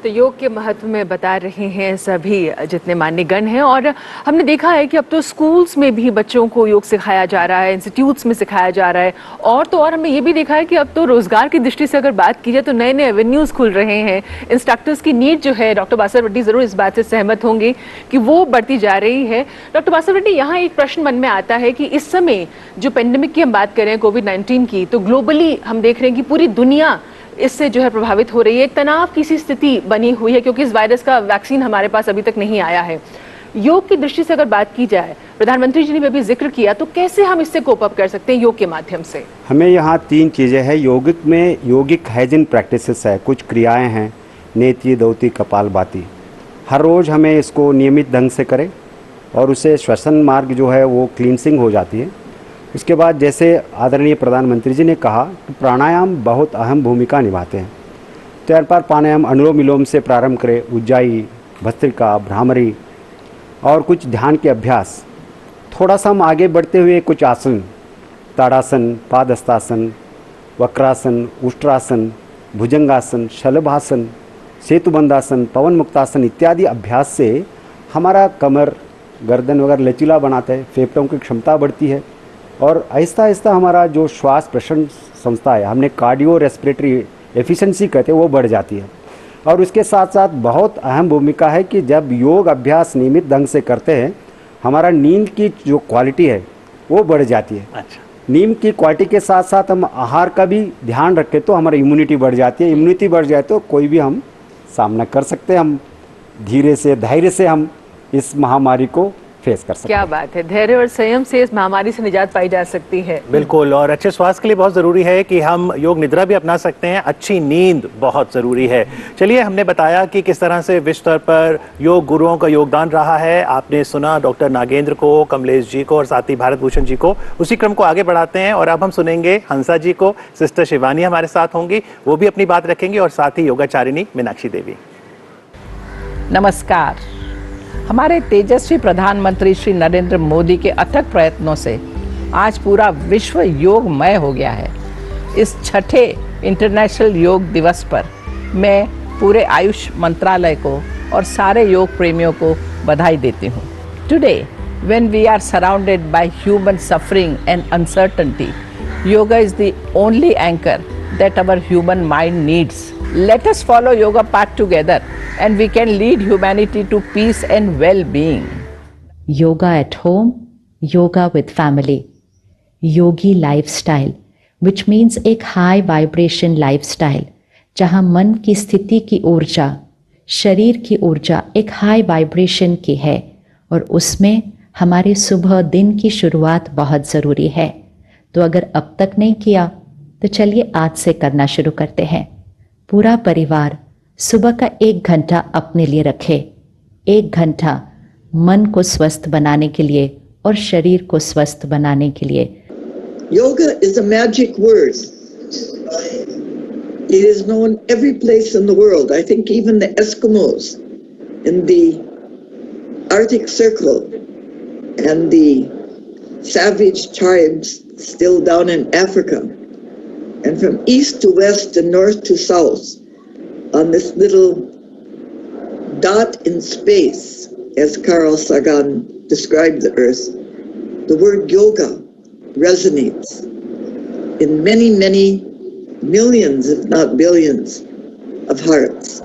तो योग के महत्व में बता रहे हैं सभी जितने मान्यगण हैं, और हमने देखा है कि अब तो स्कूल्स में भी बच्चों को योग सिखाया जा रहा है, इंस्टीट्यूट्स में सिखाया जा रहा है, और तो और हमने ये भी देखा है कि अब तो रोजगार की दृष्टि से अगर बात की जाए तो नए नए एवेन्यूज खुल रहे हैं। इंस्ट्रक्टर्स की नीड जो है, डॉक्टर बासवरेड्डी जरूर इस बात से सहमत होंगे कि वो बढ़ती जा रही है। डॉक्टर बासवरेड्डी, यहाँ एक प्रश्न मन में आता है कि इस समय जो पेंडेमिक की हम बात करें कोविड-19 की, तो ग्लोबली हम देख रहे हैं कि पूरी दुनिया इससे जो है प्रभावित हो रही है, एक तनाव की सी स्थिति बनी हुई है क्योंकि इस वायरस का वैक्सीन हमारे पास अभी तक नहीं आया है। योग की दृष्टि से अगर बात की जाए, प्रधानमंत्री जी ने भी अभी जिक्र किया, तो कैसे हम इससे कोप अप कर सकते हैं योग के माध्यम से? हमें यहाँ 3 चीज़ें हैं योगिक में। योगिक हाइजीन प्रैक्टिसेस है, कुछ क्रियाएं हैं, नेति, दौती, कपालभाति। हर रोज़ हमें इसको नियमित ढंग से करें और उससे श्वसन मार्ग जो है वो क्लींसिंग हो जाती है। उसके बाद जैसे आदरणीय प्रधानमंत्री जी ने कहा कि प्राणायाम बहुत अहम भूमिका निभाते हैं। तो यार पर प्राणायाम अनुलोम विलोम से प्रारंभ करें, उज्जाई, भस्त्रिका, भ्रामरी और कुछ ध्यान के अभ्यास। थोड़ा सा हम आगे बढ़ते हुए कुछ आसन, ताड़ासन, पादहस्तासन, वक्रासन, उष्ट्रासन, भुजंगासन, शलभासन, सेतुबंधासन, पवन मुक्तासन इत्यादि अभ्यास से हमारा कमर, गर्दन वगैरह लचीला बनाते हैं, फेफड़ों की क्षमता बढ़ती है और आहिस्ता आहिस्ता हमारा जो श्वास प्रश्वसन संस्था है, हमने कार्डियो रेस्पिरेटरी एफिशिएंसी कहते हैं, वो बढ़ जाती है। और उसके साथ साथ बहुत अहम भूमिका है कि जब योग अभ्यास नियमित ढंग से करते हैं हमारा नींद की जो क्वालिटी है वो बढ़ जाती है। अच्छा, नींद की क्वालिटी के साथ साथ हम आहार का भी ध्यान रखें तो हमारी इम्यूनिटी बढ़ जाती है। इम्यूनिटी बढ़ जाए तो कोई भी हम सामना कर सकते हैं, हम धीरे से धैर्य से हम इस महामारी को फेस कर सकते हैं। क्या बात है, धैर्य और संयम से इस महामारी से निजात पाई जा सकती है। बिल्कुल। और अच्छे स्वास्थ्य के लिए बहुत ज़रूरी है कि हम योग निद्रा भी अपना सकते हैं, अच्छी नींद बहुत ज़रूरी है। चलिए, हमने बताया कि किस तरह से विश्व स्तर पर योग गुरुओं का योगदान रहा है। आपने सुना डॉक्टर नागेंद्र को, कमलेश जी को और साथ ही भारत भूषण जी को। उसी क्रम को आगे बढ़ाते हैं और अब हम सुनेंगे हंसा जी को। सिस्टर शिवानी हमारे साथ होंगी, वो भी अपनी बात रखेंगी, और साथ ही योगाचारिणी मीनाक्षी देवी। नमस्कार। हमारे तेजस्वी प्रधानमंत्री श्री नरेंद्र मोदी के अथक प्रयत्नों से आज पूरा विश्व योगमय हो गया है। इस छठे इंटरनेशनल योग दिवस पर मैं पूरे आयुष मंत्रालय को और सारे योग प्रेमियों को बधाई देती हूँ। Today when we are surrounded by human suffering and uncertainty, yoga is the only anchor that our human mind needs. Let us follow yoga path together and we can lead humanity to peace and well-being. Yoga at home, yoga with family. Yogi lifestyle, which means एक high vibration lifestyle, जहाँ मन की स्थिति की ऊर्जा, शरीर की ऊर्जा एक high vibration की है और उसमें हमारे सुबह दिन की शुरुआत बहुत ज़रूरी है। तो अगर अब तक नहीं किया तो चलिए आज से करना शुरू करते हैं। पूरा परिवार सुबह का 1 घंटा अपने लिए रखे। 1 घंटा मन को स्वस्थ बनाने के लिए और शरीर को स्वस्थ बनाने के लिए। Yoga is a magic word. It is known every place in the world. I think even the Eskimos in the Arctic Circle and the savage tribes still down in Africa, and from east to west and north to south, on this little dot in space, as Carl Sagan described the earth, the word yoga resonates in many, many millions, if not billions, of hearts.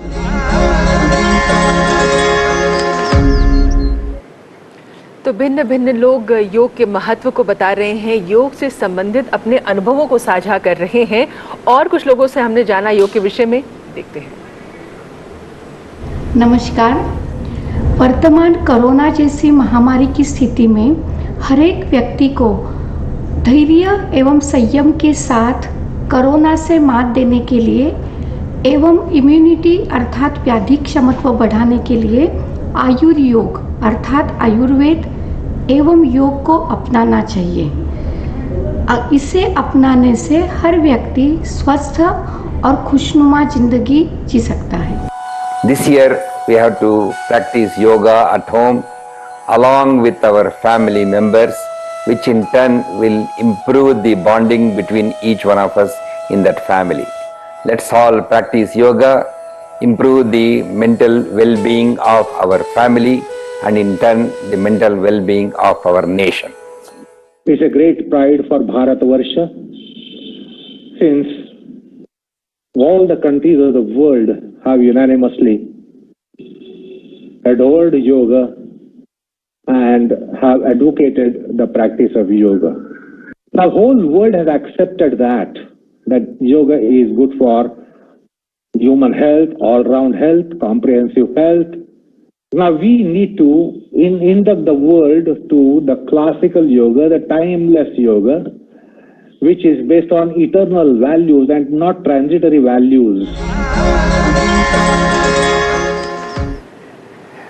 तो भिन्न भिन्न लोग योग के महत्व को बता रहे हैं, योग से संबंधित अपने अनुभवों को साझा कर रहे हैं, और कुछ लोगों से हमने जाना योग के विषय में। देखते हैं। नमस्कार। वर्तमान कोरोना जैसी महामारी की स्थिति में हर एक व्यक्ति को धैर्य एवं संयम के साथ कोरोना से मात देने के लिए एवं इम्यूनिटी अर्थात व्याधि क्षमता बढ़ाने के लिए आयुर्योग अर्थात आयुर्वेद एवं योग को अपनाना चाहिए। इसे अपनाने से हर व्यक्ति स्वस्थ और खुशनुमा जिंदगी जी सकता है। This year we have to practice yoga at home along with our family members, which in turn will improve the bonding between each one of us in that family. Let's all practice yoga, improve the mental well-being of our family, and in turn the mental well-being of our nation. It's a great pride for Bharatvarsha, since all the countries of the world have unanimously adored yoga and have advocated the practice of yoga. The whole world has accepted that yoga is good for human health, all-round health, comprehensive health. Now we need to induct the world to the classical yoga, the timeless yoga, which is based on eternal values and not transitory values.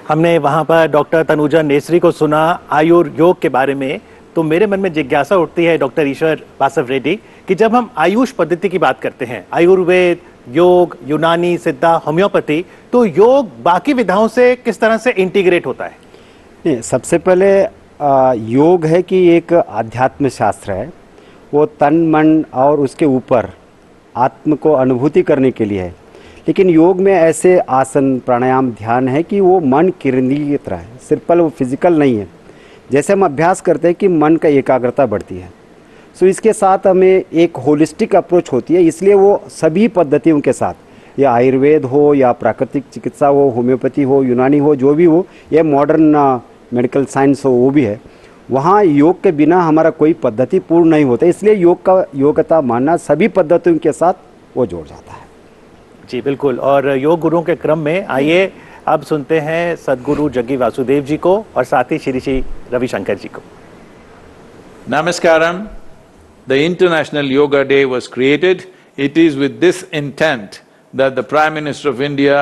हमने वहां पर doctor Tanuja necessary को सुना आयुर्योग के बारे में। तो मेरे मन में जिज्ञासा उठती है डॉक्टर ईश्वर बासव रेड्डी कि जब हम आयुष पद्धति की बात करते हैं, आयुर्वेद, योग, यूनानी, सिद्धा, होम्योपैथी, तो योग बाकी विधाओं से किस तरह से इंटीग्रेट होता है? नहीं, सबसे पहले योग है कि एक आध्यात्म शास्त्र है। वो तन मन और उसके ऊपर आत्म को अनुभूति करने के लिए है। लेकिन योग में ऐसे आसन, प्राणायाम, ध्यान है कि वो मन केंद्रीय की तरह है, सिर्फ वो फिजिकल नहीं है। जैसे हम अभ्यास करते हैं कि मन का एकाग्रता बढ़ती है, सो इसके साथ हमें एक होलिस्टिक अप्रोच होती है। इसलिए वो सभी पद्धतियों के साथ या आयुर्वेद हो या प्राकृतिक चिकित्सा हो, होम्योपैथी हो, यूनानी हो, जो भी हो, या मॉडर्न मेडिकल साइंस हो, वो भी है। वहाँ योग के बिना हमारा कोई पद्धति पूर्ण नहीं होता, इसलिए योग्यता मानना सभी पद्धतियों के साथ वो जोड़ जाता है। जी बिल्कुल। और योग गुरुओं के क्रम में आइए अब सुनते हैं सद्गुरु जग्गी वासुदेव जी को और साथ ही श्री रविशंकर जी को। Namaskaram. The International Yoga Day was created. It is with this intent that the Prime Minister of India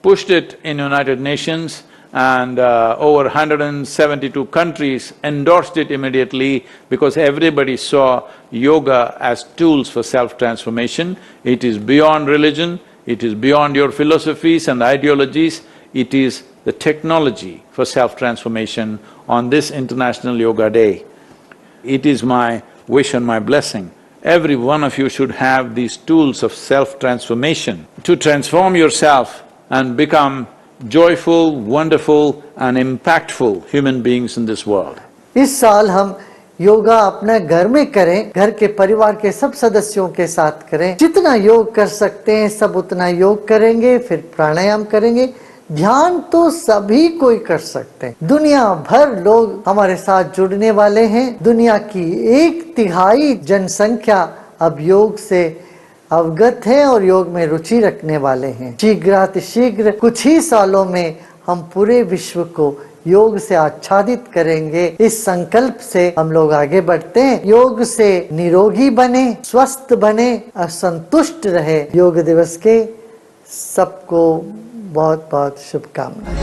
pushed it in United Nations, and over 172 countries endorsed it immediately because everybody saw yoga as tools for self-transformation. It is beyond religion, it is beyond your philosophies and ideologies, it is the technology for self-transformation on this International Yoga Day. It is my wish and my blessing. Every one of you should have these tools of self-transformation to transform yourself and become joyful, wonderful and impactful human beings in this world. इस साल हम योगा अपने घर में करें, घर के परिवार के सब सदस्यों के साथ करें। जितना योग कर सकते हैं सब उतना योग करेंगे, फिर प्राणायाम करेंगे। ध्यान तो सभी कोई कर सकते हैं। दुनिया भर लोग हमारे साथ जुड़ने वाले हैं। दुनिया की 1/3 जनसंख्या अब योग से अवगत है और योग में रुचि रखने वाले हैं। शीघ्र कुछ ही सालों में हम पूरे विश्व को योग से आच्छादित करेंगे। इस संकल्प से हम लोग आगे बढ़ते हैं। योग से निरोगी बने, स्वस्थ बने और संतुष्ट रहे। योग दिवस के सबको बहुत बहुत शुभकामनाएं।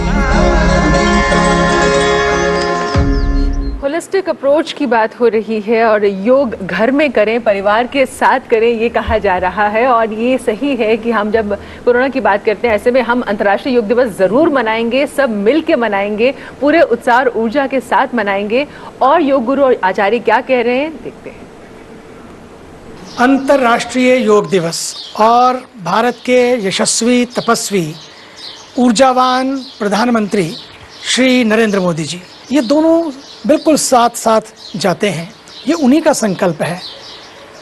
होलिस्टिक अप्रोच की बात हो रही है और योग घर में करें, परिवार के साथ करें, ये कहा जा रहा है। और ये सही है कि हम जब कोरोना की बात करते हैं ऐसे में हम अंतर्राष्ट्रीय योग दिवस जरूर मनाएंगे, सब मिल के मनाएंगे, पूरे उत्साह और ऊर्जा के साथ मनाएंगे। और योग गुरु और आचार्य क्या कह रहे हैं देखते हैं। अंतर्राष्ट्रीय योग दिवस और भारत के यशस्वी, तपस्वी, ऊर्जावान प्रधानमंत्री श्री नरेंद्र मोदी जी, ये दोनों बिल्कुल साथ साथ जाते हैं। ये उन्हीं का संकल्प है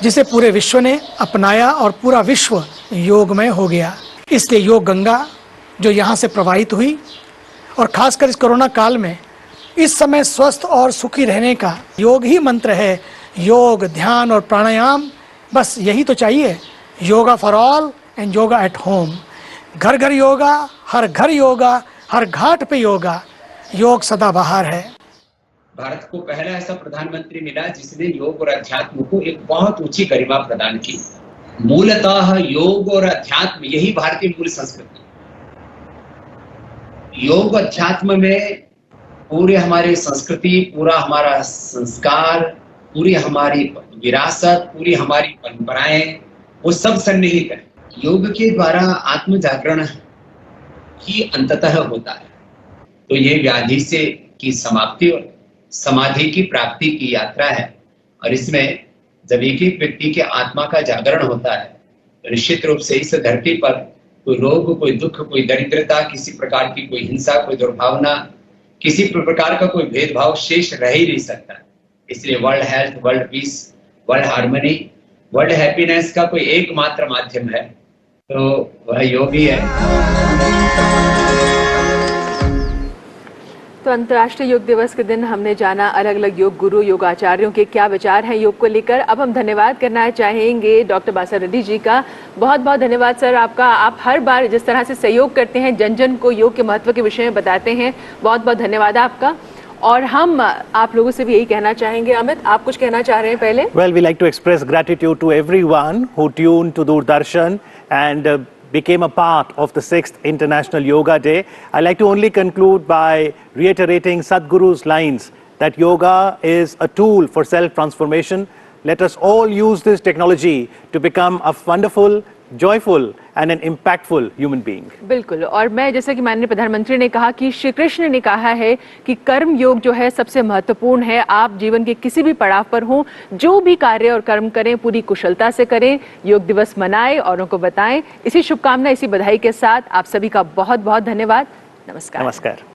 जिसे पूरे विश्व ने अपनाया और पूरा विश्व योगमय हो गया। इसलिए योग गंगा जो यहाँ से प्रवाहित हुई और खासकर इस कोरोना काल में इस समय स्वस्थ और सुखी रहने का योग ही मंत्र है। योग, ध्यान और प्राणायाम, बस यही तो चाहिए। Yoga for all and yoga at home. घर घर योगा, हर घर योगा, हर घाट पे योगा। योग सदा बाहर है। भारत को पहला ऐसा प्रधानमंत्री मिला जिसने योग और अध्यात्म को एक बहुत ऊंची गरिमा प्रदान की। मूलतः योग और अध्यात्म यही भारतीय मूल संस्कृति। योग अध्यात्म में पूरे हमारी संस्कृति, पूरा हमारा संस्कार, पूरी हमारी विरासत, पूरी हमारी परंपराएं, वो सब सन्निहित है। योग के द्वारा आत्म जागरण ही अंततः होता है। तो ये व्याधि से की समाप्ति और समाधि की प्राप्ति की यात्रा है। और इसमें जब एक एक व्यक्ति के आत्मा का जागरण होता है तो निश्चित रूप से इस धरती पर कोई रोग, कोई दुख, कोई दरिद्रता, किसी प्रकार की कोई हिंसा, कोई दुर्भावना, किसी प्रकार का कोई भेदभाव शेष रह ही नहीं सकता। इसलिए world health, world peace, world harmony, world happiness का कोई एकमात्र माध्यम है तो वह योग ही है। तो अंतर्राष्ट्रीय योग दिवस के दिन हमने जाना अलग अलग योग गुरु, योग आचार्यों के क्या विचार हैं योग को लेकर। अब हम धन्यवाद करना चाहेंगे डॉक्टर बासा रेड्डी जी का। बहुत बहुत धन्यवाद सर आपका। आप हर बार जिस तरह से सहयोग करते हैं, जन जन को योग के महत्व के विषय में बताते हैं, बहुत बहुत धन्यवाद आपका। और हम आप लोगों से भी यही कहना चाहेंगे। अमित, आप कुछ कहना चाह रहे हैं पहले? Well, we like to express gratitude to everyone who tuned to Doordarshan and became a part of the 6th International Yoga Day. I like to only conclude by reiterating Sadhguru's lines that yoga is a tool for self-transformation. Let us all use this technology to become a wonderful, joyful and an impactful human being. बिल्कुल। और मैं जैसा कि माननीय प्रधानमंत्री ने कहा कि श्री कृष्ण ने कहा है कि कर्म योग जो है सबसे महत्वपूर्ण है। आप जीवन के किसी भी पड़ाव पर हों, जो भी कार्य और कर्म करें पूरी कुशलता से करें, योग दिवस मनाएं, औरों को बताएं। इसी शुभकामना, इसी बधाई के साथ आप सभी का बहुत बहुत धन्यवाद। नमस्कार। नमस्कार।